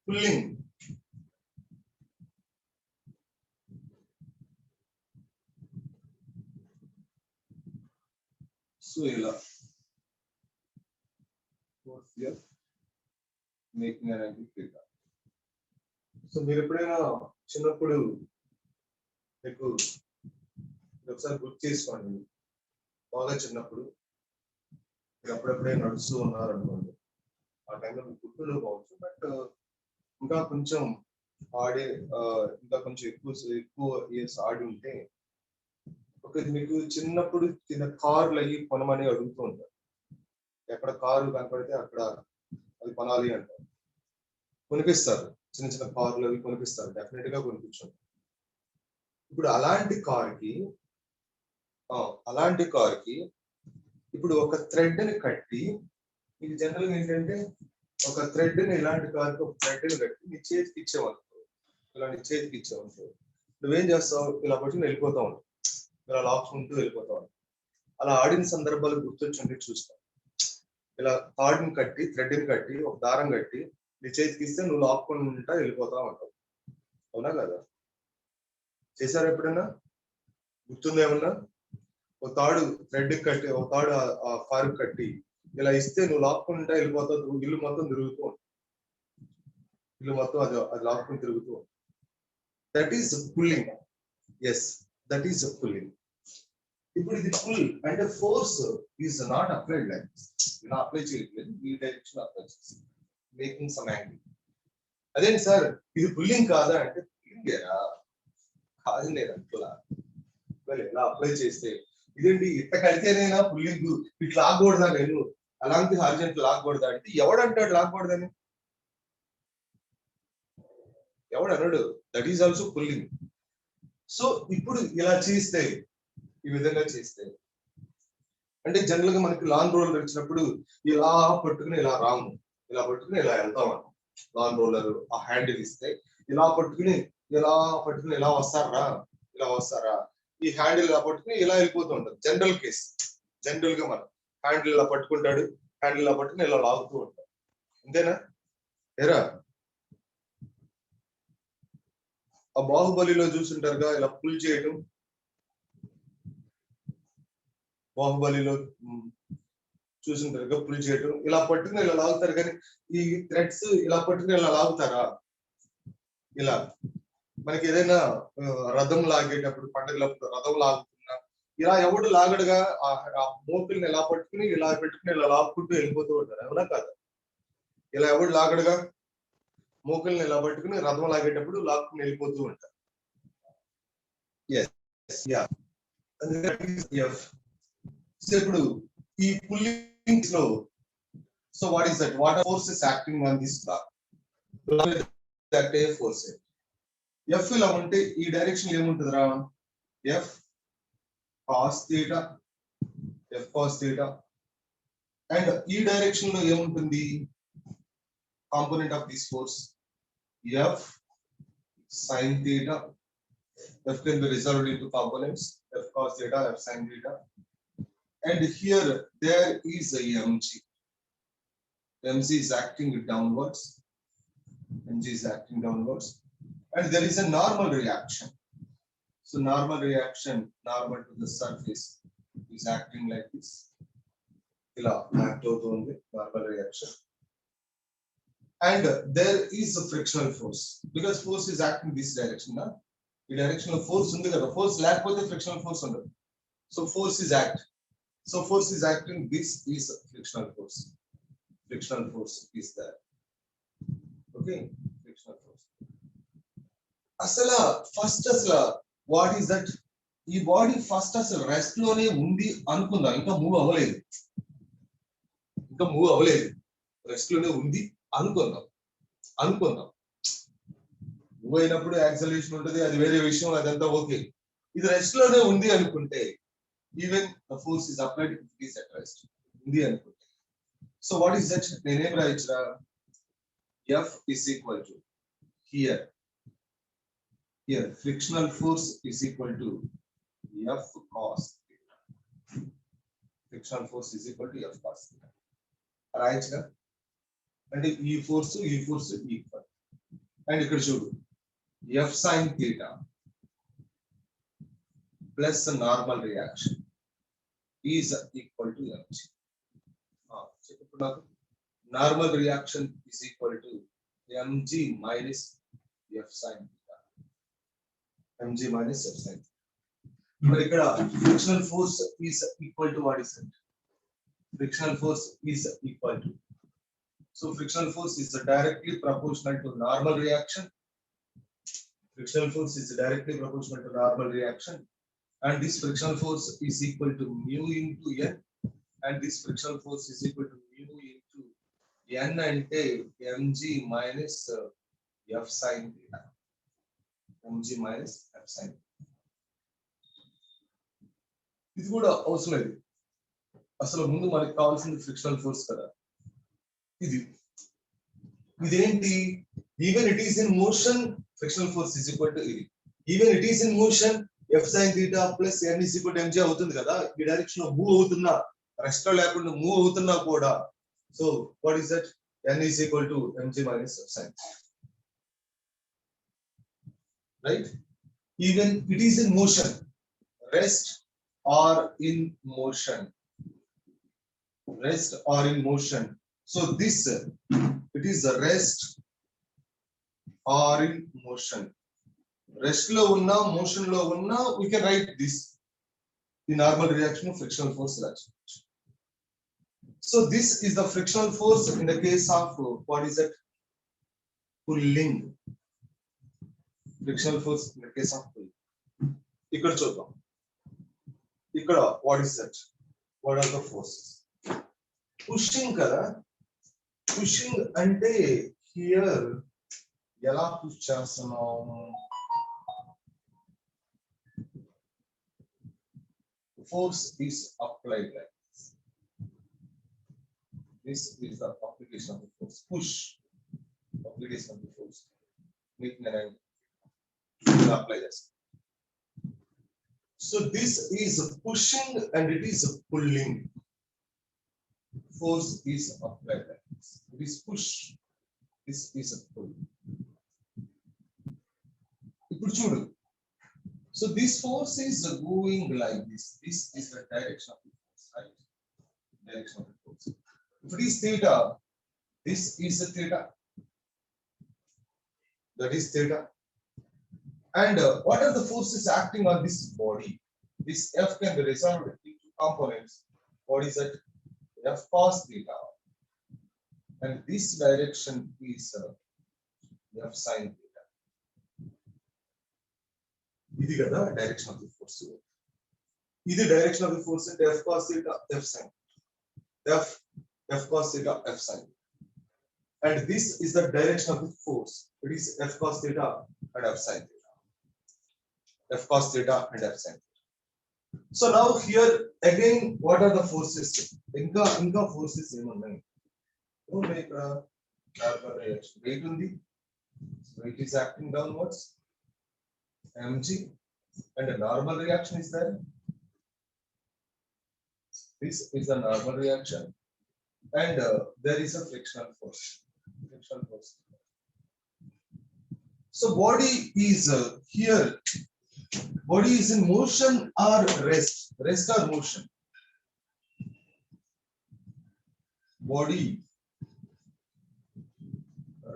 Pulling. So here making an angle theta. So మీరు ఎప్పుడైనా చిన్నప్పుడు మీకు ఒకసారి గుర్తు చేసుకోండి, బాగా చిన్నప్పుడు మీరు అప్పుడప్పుడే నడుస్తూ ఉన్నారనుకోండి, ఆ టైంలో మీకు గుర్తులో పోవచ్చు, బట్ ఇంకా కొంచెం ఆడే ఇంకా కొంచెం ఎక్కువ ఇయర్స్ ఆడి ఉంటే ఒక మీకు చిన్నప్పుడు చిన్న కార్లు అయ్యి కొనమని అడుగుతూ ఉంటారు. ఎక్కడ కారు కనపడితే అక్కడ అది కొనాలి అంటారు, కొనిపిస్తారు. చిన్న చిన్న కార్లు అవి కొనిపిస్తారు, డెఫినెట్ గా కొనిపించండి. ఇప్పుడు అలాంటి కార్కి ఇప్పుడు ఒక థ్రెడ్ ని కట్టి, ఇది జనరల్ గా ఏంటంటే ఒక థ్రెడ్ ని ఇలాంటి కార్కి ఒక థ్రెడ్ ని కట్టి నీ చేతికి ఇచ్చేవనుకో, ఇలా నీ చేతికి ఇచ్చేవనుకో, నువ్వేం చేస్తావు, ఇలా పట్టుకుని వెళ్ళిపోతా ఉంటావు, ఇలా లాక్కుంటూ వెళ్ళిపోతా ఉంటావు. అలా ఆడిన సందర్భాలు గుర్తొచ్చి చూస్తావు. ఇలా థ్రెడ్ ని కట్టి ఒక దారం కట్టి నీ చేతికి ఇస్తే నువ్వు లాక్కుంటా వెళ్ళిపోతా ఉంటావు, అవునా కదా? చేశారు ఎప్పుడైనా? గుర్తుందా ఏమన్నా? ఒక తాడు థ్రెడ్ కట్టి, ఒక తాడు ఆ కారు కట్టి ఇలా ఇస్తే నువ్వు లాక్కుంటా వెళ్ళిపోతావు, ఇల్లు మొత్తం తిరుగుతూ ఉంటావు, ఇల్లు మొత్తం అది లాక్కుని తిరుగుతూ ఉంటావు. That is pulling. Yes, that is pulling. ఇప్పుడు ఇది పుల్ అంటే force is not applied like ఇలా అప్లై చేయట్లేదు, ఈ డైరెక్షన్ అప్లై చేసి మేకింగ్ సమ్ యాంగిల్. అదేంటి సార్ ఇది పుల్లింగ్ కాదా అంటే, పుల్లింగ్ కాదు లేదు అనుకోలా, ఇలా అప్లై చేస్తే ఇదేంటి ఇట్ట కలితేనైనా పుల్లింగ్, ఇట్లా లాగకూడదా, నేను అలాంటి హార్జెంట్ లాగకూడదా అంటే ఎవడంటాడు లాగకూడదని? ఎవడన్నాడు? That is also pulling. So ఇప్పుడు ఇలా చేస్తే, ఈ విధంగా చేస్తే అంటే జనరల్ గా మనకి లాంగ్ రోలర్ వచ్చినప్పుడు ఇలా పట్టుకుని ఇలా రాము, ఇలా పట్టుకుని ఇలా వెళ్తాం అన్న. లాంగ్ రోలర్ ఆ హ్యాండిల్ ఇస్తే ఇలా పట్టుకుని ఇలా వస్తారా, ఈ హ్యాండిల్ ఇలా పట్టుకుని ఇలా వెళ్ళిపోతూ ఉంటారు. జనరల్ కేస్, జనరల్ గా మనం హ్యాండిల్ ఇలా పట్టుకుంటాడు, హ్యాండిల్ ఇలా పట్టుకుని ఇలా లాగుతూ ఉంటాడు, అంతేనా? ఏరా ఆ బాహుబలిలో చూసుంటారుగా ఇలా పుల్ చేయడం, బాహుబలిలో చూసుంటారుగా పుల్ చేయడం, ఇలా పట్టుకుని ఇలా లాగుతారు. కానీ ఈ థ్రెడ్స్ ఇలా పట్టుకుని ఇలా లాగుతారా? ఇలా మనకి ఏదైనా రథం లాగేటప్పుడు, పండుగలప్పుడు రథం లాగుతున్నా ఇలా ఎవడు లాగడుగా, ఆ మోపుల్ని ఇలా పట్టుకుని ఇలా పెట్టుకుని ఇలా లాక్కుంటూ వెళ్ళిపోతూ ఉంటారు, అవునా కాదా? ఇలా ఎవడు లాగడుగా, మోకుల్ని ఇలా పట్టుకుని రథం లాగేటప్పుడు లాక్కుని వెళ్ళిపోతూ ఉంటారు. ఇప్పుడు ఈ పుల్లింగ్స్ లో, so what is that, what force is acting on this block? That a force. F ఇలా ఉంటే ఈ డైరెక్షన్ ఏముంటుందిరా? F cos theta, F cos theta. And ఈ డైరెక్షన్ లో ఏముంటుంది? Component of this force F sin theta. F can be resolved into components, F cos theta, F sin theta. And here there is a mg. mg is acting downwards, mg is acting downwards, and there is a normal reaction. So normal reaction, normal to the surface, is acting like this. ఇలా act అవుతుంది normal reaction. And there is a frictional force because force is acting this direction. Na? ఈ direction లో force ఉంది కదా, force లేకపోతే frictional force ఉండదు. So force is act. So force is acting. This is frictional force. Frictional force is there. Okay, frictional force. అసలు first అసలు what is that? ఈ body first అసలు రెస్ట్ లోనే ఉంది అనుకుందాం, ఇంకా మూవ్ అవ్వలేదు, రెస్ట్ లోనే ఉంది అనుకుందాం. మూవ్ అయినప్పుడు యాక్సలరేషన్ ఉంటుంది, అది వేరే విషయం, అదంతా ఓకే. ఇది రెస్ట్ లోనే ఉంది అనుకుంటే, even the force is applied it is at rest ఉంది అనుకుంటే, సో వాట్ ఈస్ దట్? నేనేం రాయొచ్చురా? F is equal to here frictional force is equal to F cos theta. Frictional force is equal to F cos theta. Right? And E force equal. And ఇక్కడ చూడు, F sin theta plus the normal reaction is equal to mg. Normal reaction is equal to mg minus F sin theta. mg minus F sin theta. But ఇక్కడ frictional force is equal to what is it? Frictional force is equal to. So frictional force is directly proportional to normal reaction. Frictional force is directly proportional to normal reaction. And this frictional force is equal to mu into n. And this frictional force is equal to mu into n ante mg minus F sin theta. mg minus F sin. ఇది కూడా అవసరం లేదు. అసలు ముందు మనకి కావాల్సింది frictional force కదా. ఇదేంటి? Even it is in motion, frictional force is equal to ఇది. Even it is in motion, F sin theta plus n is equal to mg అవుతుంది కదా. ఈ డైరెక్షన్ లో మూవ్ అవుతున్నా, రెస్ట్ లేకుండా మూవ్ అవుతున్నా కూడా, so what is that? n is equal to mg minus F sin. Right? Even it is in motion, rest or in motion, rest or in motion. So this it is a rest or in motion. Rest lo unna, motion lo unna, we can write this, the normal reaction of frictional force reaction. So this is the frictional force in the case of what is it? Pulling. Frictional force in the case of pulling. ఇక్కడ చూద్దాం. ఇక్కడ what is that? What are the forces? Pushing కదా. Pushing అంటే here ఎలా push చేస్తున్నాము? Force is applied like this. This is the application of the force. Push. Application of the force. Making an angle. Apply this. So this is pushing and it is pulling. Force is applied like this. It is push. This is a pull. ఇప్పుడు చూడు. So this force is going like this. This is the direction of the force, right? Direction of the force. If it is theta, this is a theta. That is theta. And what are the forces acting on this body? This F can be resolved into components. What is it? F cos theta. And this direction is F sin theta. This is the direction of the force. This is the direction of the force and F cos theta, F sin. F cos theta, F sin. And this is the direction of the force. It is F cos theta and F sin theta. F cos theta and F sin. So now here again, what are the forces? Inka forces ఏమున్నాయి? Weight ఉంది. Weight is acting downwards. mg and a normal reaction is there. This is a normal reaction. and there is a frictional force. Frictional force. So body is here. Body is in motion or rest. Rest or motion. Body,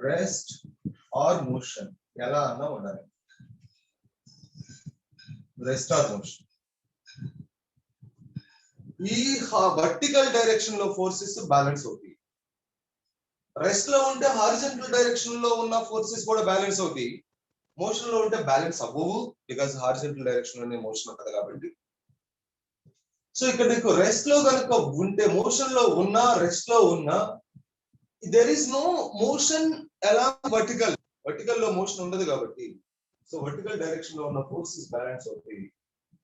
rest or motion. Yala anna undali. Rest or motion. ఈ vertical direction లో forces balance అవుతాయి. Rest లో ఉంటే horizontal direction లో ఉన్న forces కూడా balance అవుతాయి. Motion లో ఉంటే బ్యాలెన్స్ అవ్వవు, బికాస్ హారిజంటల్ డైరెక్షన్ లోనే మోషన్ ఉంటుంది కాబట్టి. సో ఇక్కడ నీకు రెస్ట్ లో కనుక ఉంటే, మోషన్ లో ఉన్నా రెస్ట్ లో ఉన్నా, there is no motion along vertical. Vertical లో మోషన్ ఉండదు కాబట్టి, సో వర్టికల్ డైరెక్షన్ లో ఉన్న ఫోర్సెస్ బ్యాలెన్స్ అవుతాయి.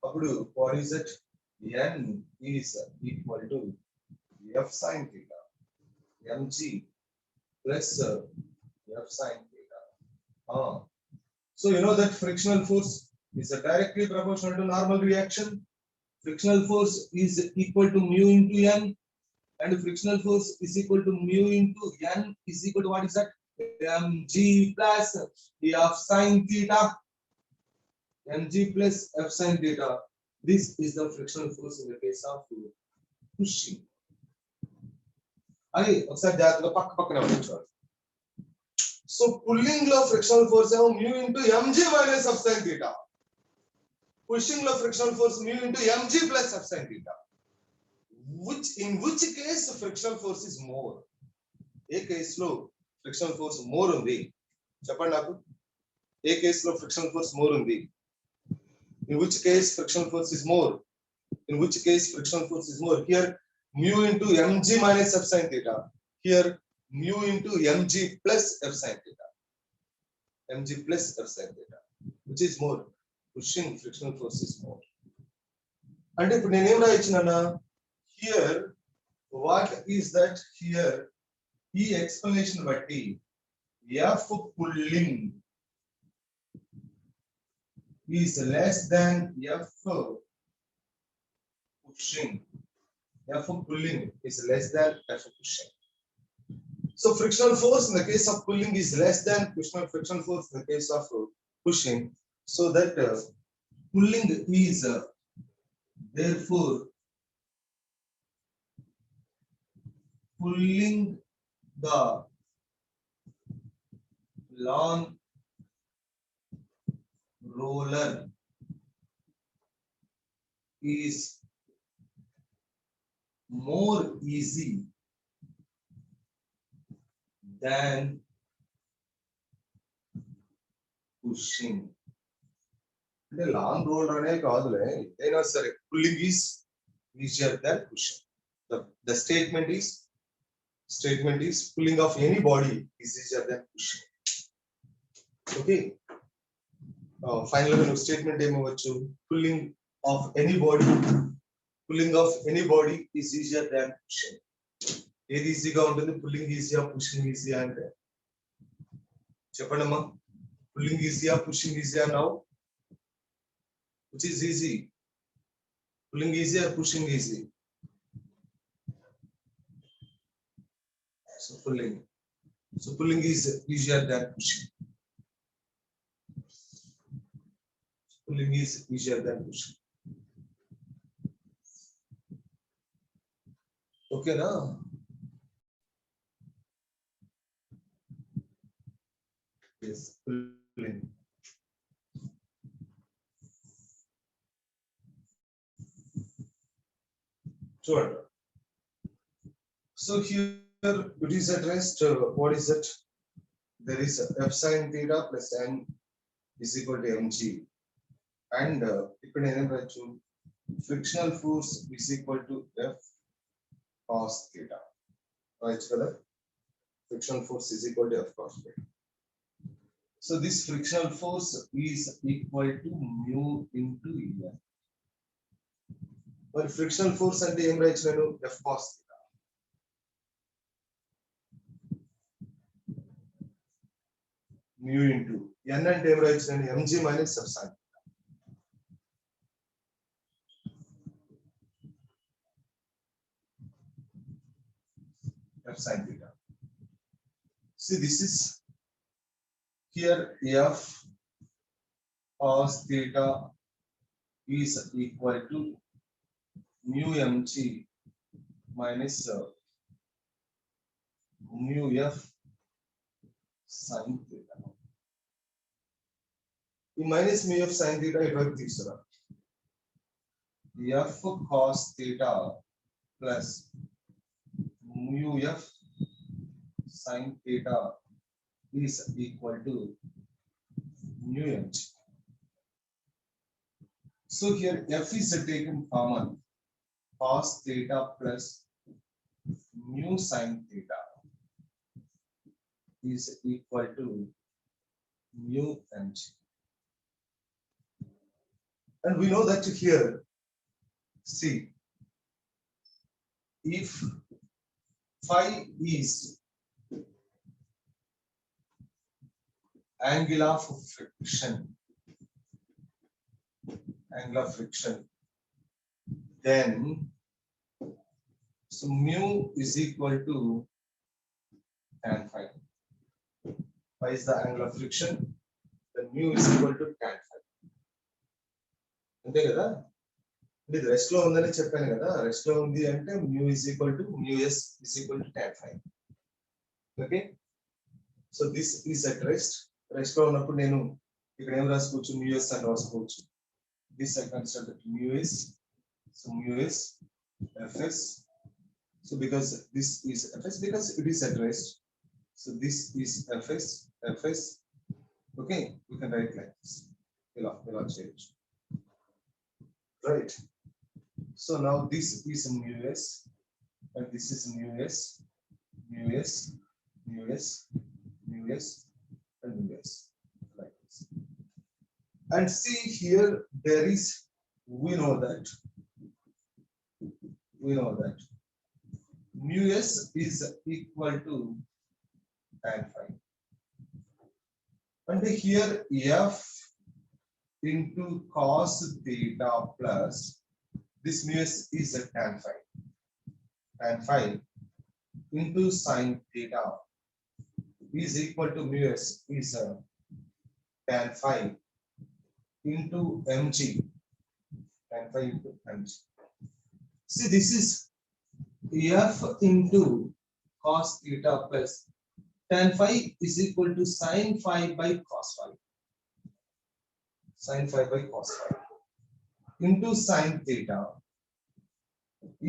అప్పుడు what is it? N is equal to F sin theta, mg plus F sin theta. So you know that frictional force is directly proportional to normal reaction. Frictional force is equal to mu into N, and frictional force is equal to mu into N is equal to what is that? Mg plus F sin theta. Mg plus F sin theta. This is the frictional force in the case of pushing. అది ఒకసారి జాగ్రత్తగా పక్కనే ఉంచాలి. So pulling లో frictional force ఏమో mu into mg minus F sin theta. Pushing లో frictional force mu into mg plus F sin theta. In which case frictional force is more? A case లో frictional force more ఉంది చెప్పండి నాకు. ఏ case లో frictional force more ఉంది? In which case frictional force is more? In which case frictional force is more? Here mu into mg minus F sin theta. Here mu into mg plus F sin theta. Mg plus F sin theta. Which is more? Pushing frictional force is more. And if నేను ఏం రాయొచ్చునా? Here what is that? Here ఈ explanation బట్టి F pulling is less than F pushing. F pulling is less than F pushing. So frictional force in the case of pulling is less than frictional force in the case of pushing. So that pulling is therefore pulling the lawn roller is more easy than pushing. అంటే long roller అనే కాదులే, ఏదైనా సరే pulling is easier than pushing. The statement is pulling of any body is easier than pushing. Okay. Finally statement ఏమవచ్చు? Pulling of any body is easier than pushing. ఏది ఈజీగా ఉంటుంది? Pulling ఈజీయా pushing ఈజీయా అంటే చెప్పండమ్మా. పుల్లింగ్ ఈజీయా పుషింగ్ ఈజీయా? Now which is easy? Pulling easy or pushing easy? So pulling is easier than pushing. Pulling is easier than pushing. Okay na? Yes, pulling. Sure. So here it is at rest. What is it? There is F sin theta plus N is equal to mg. And ఇక్కడ ఏం రాయొచ్చు? Frictional force is equal to F cos theta. Right, కదా? Frictional force is equal to F cos theta. So this frictional force is equal to mu into E. మరి frictional force అంటే ఏం రాయొచ్చు నేను? F cos theta. mu into N అంటే ఏం రాయొచ్చు నేను? mg minus F sin theta. F sine theta. See, this is here F cos theta is equal to mu mg minus mu F sine theta. ఈ minus mu F sine theta ఇటువైపు తీసుకురా. F cos theta plus mu F sine theta is equal to mu mg. So here F is taken common, cos theta plus mu sine theta is equal to mu mg. And we know that here, see, if phi is angle of friction, then so mu is equal to tan phi. Phi is the angle of friction, then mu is equal to tan phi. అంతే కదా, ఇది rest లో ఉందని చెప్పాను కదా, rest లో ఉంది అంటే mu is equal to mu s is equal to tan phi. Okay, so this is at rest లో ఉన్నప్పుడు నేను ఇక్కడ ఏం రాసుకోవచ్చు, mu s అని రాసుకోవచ్చు. This I consider that mu s, so mu s fs, so because this is fs because it is at rest, so this is fs. Okay, we can write like this, ఇలా చేయొచ్చు. Right, so now this is mu s and this is mu s and mu s like this. And see here there is, we know that mu s is equal to tan phi, and here f into cos theta plus this mu s is a tan phi into sin theta is equal to mu s is a tan phi into mg, See, this is f into cos theta plus tan phi is equal to sin phi by cos phi. Sin phi by cos phi into sin theta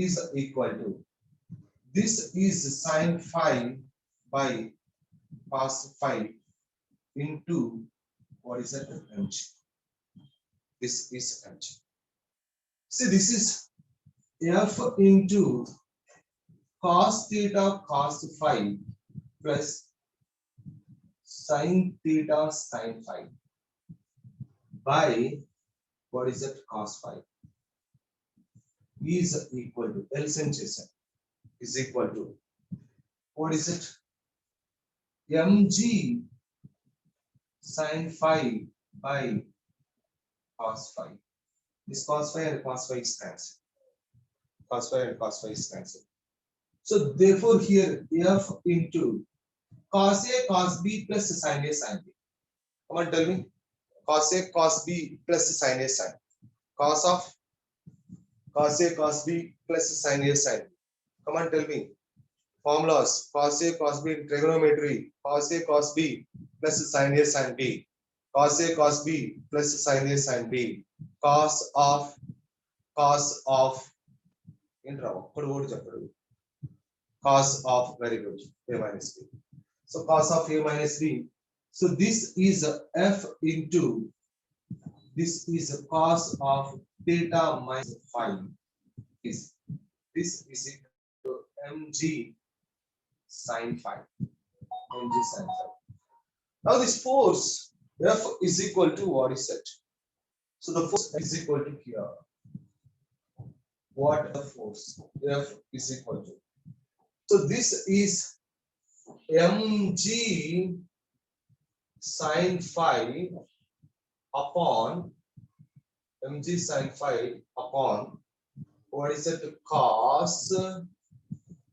is equal to, this is sin phi by cos phi into what is that, mg. This is mg. See, this is f into cos theta cos phi plus sin theta sin phi by what is that, cos phi is equal to, LCM chesam, is equal to what is it, mg sin phi by cos phi. This cos phi and cos phi is cancelled. Cos phi and cos phi is cancelled. So therefore here f into cos a cos b plus sin a sin b. Come on, tell me. Cos a cos b plus sin a sin. Cos of cos a cos b plus sin a sin. Come on, tell me. Formulas: cos a cos b in trigonometry. Cos a cos b plus sin a sin b. Cos a cos b plus sin a sin b. Cos of cos of, very good, a minus b. So cos of a minus b. So this is f into, this is cos of theta minus phi. This is equal to mg sin phi. Mg sin phi. Now this force f is equal to what is it? So the force is equal to here. What the force f is equal to? So this is mg sin phi upon mg sin phi upon what is it, cos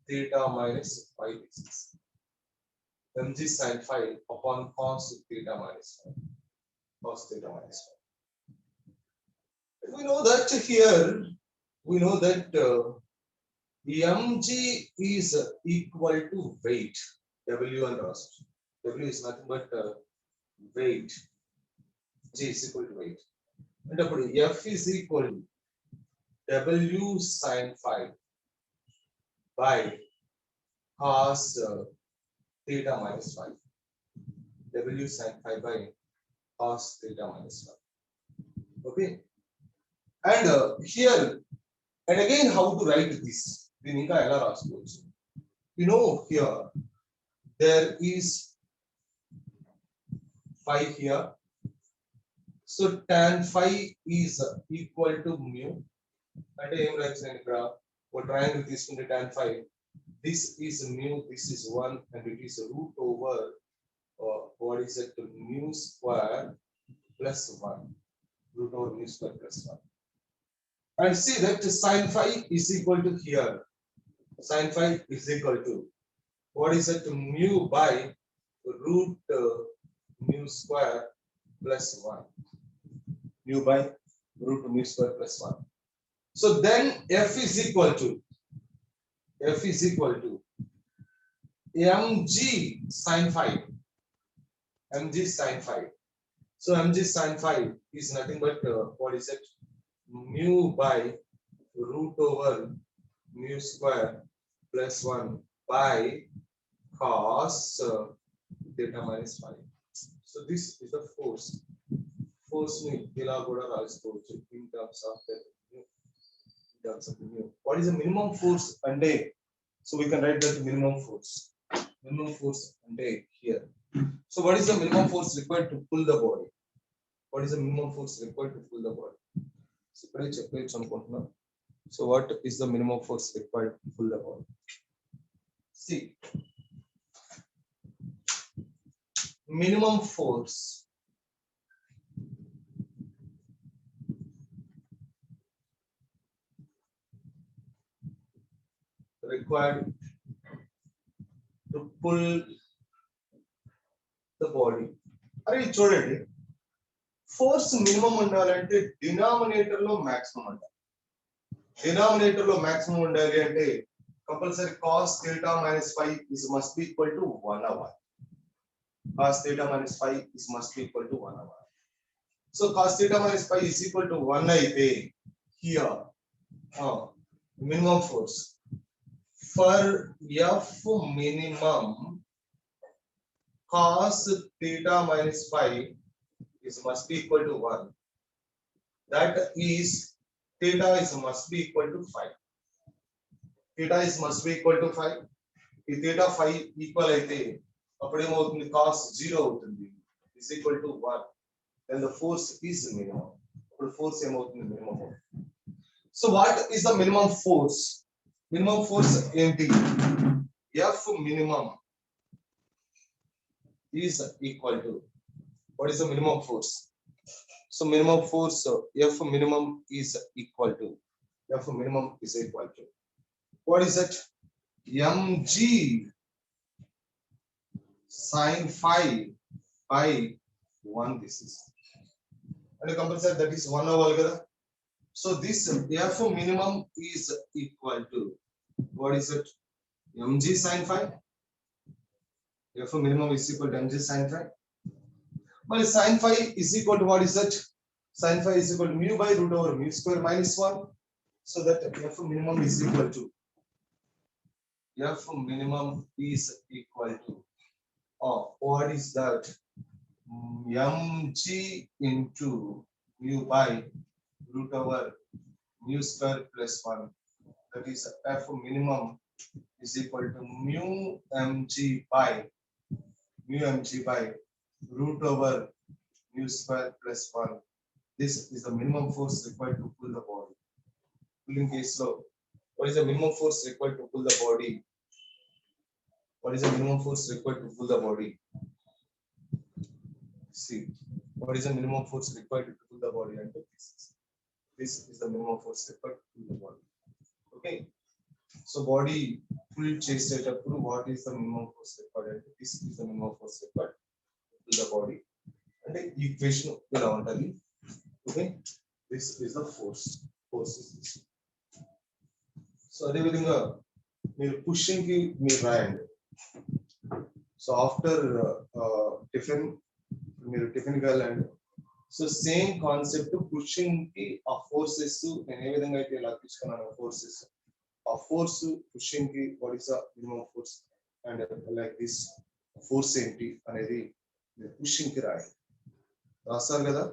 theta minus phi basis. Mg sin phi upon cos theta minus phi. Cos theta minus phi. We know that here, we know that mg is equal to weight, W and rust. W is nothing but weight. G is equal to weight. And F is equal to W sin phi by cos theta minus phi. W sin phi by cos theta minus phi. Okay. And here, and again, how to write this? You know, here there is phi here. So tan phi is equal to mu. And what triangle is tan phi? This is mu, this is 1, and it is root over what is it? Mu square plus 1. Root over mu square plus 1. And see that sin phi is equal to here. Sin phi is equal to what is it? Mu by root mu square plus 1. Mu by root mu square plus 1. So then F is equal to mg sin phi. Mg sin phi. So mg sin phi is nothing but what is it? Mu by root over mu square plus 1 by cos theta minus phi. So this is the force. Force me in terms of the mu. What is the minimum force under? So we can write that minimum force. Minimum force under here. So what is the minimum force required to pull the body? What is the minimum force required to pull the body? So what is the minimum force required to pull the body? See, minimum force required to pull the body. Are you చూడండి, force minimum ఉండాలంటే denominator లో maximum ఉండాలి. Denominator లో maximum ఉండాలి అంటే compulsory cos theta minus phi is must be equal to 1 hour. Cos theta minus phi is must be equal to 1 hour. So cos theta minus phi is equal to 1 అయితే here minimum force for F minimum cos theta minus phi is must be equal to 1. That is theta is must be equal to 5. Theta is must be equal to 5. If theta 5 equal అయితే అప్పుడు ఏమవుతుంది? cos 0 అవుతుంది is equal to 1. Then the force is minimum. అప్పుడు force ఏమవుతుంది? minimum. So what is the minimum force? Minimum force ఏంటి? F minimum is equal to, what is the minimum force? So minimum force F minimum is equal to, F minimum is equal to, what is it? Mg sin phi by 1 this is. And compulsory that is 1 hour kada. So this F minimum is equal to, what is it? Mg sin phi. F minimum is equal to mg sin phi. Well, sin phi is equal to, what is that? Sin phi is equal to mu by root over mu square minus 1. So that F minimum is equal to, F minimum is equal to, what is that? Mg into mu by root over mu square plus 1. That is F minimum is equal to mu mg by root over mu square plus 1. This is the minimum force required to pull the body. Pulling case low. What is the minimum force required to pull the body? What is the minimum force required to pull the body? See, what is the minimum force required to pull the body? And this is the minimum force required to pull the body. Okay. So body pull చేసేటప్పుడు what is the minimum force required అంటే this is the minimum force required to the body అంటే equation ఇలా ఉంటుంది. Okay, this is the force is this. So అదే విధంగా మీరు pushing కి మీరు రాయండి. సో ఆఫ్టర్ టిఫిన్ మీరు టిఫిన్ కి వెళ్ళండి. సో సేమ్ కాన్సెప్ట్ పుషింగ్ కి ఆ ఫోర్సెస్ నేను ఏ విధంగా అయితే ఇలా తీసుకున్నాను ఫోర్సెస్, ఆ ఫోర్స్ పుషింగ్ కి what is the minimum force and like this force ఏంటి అనేది పుషింగ్ కి రాయండి. రాస్తారు కదా.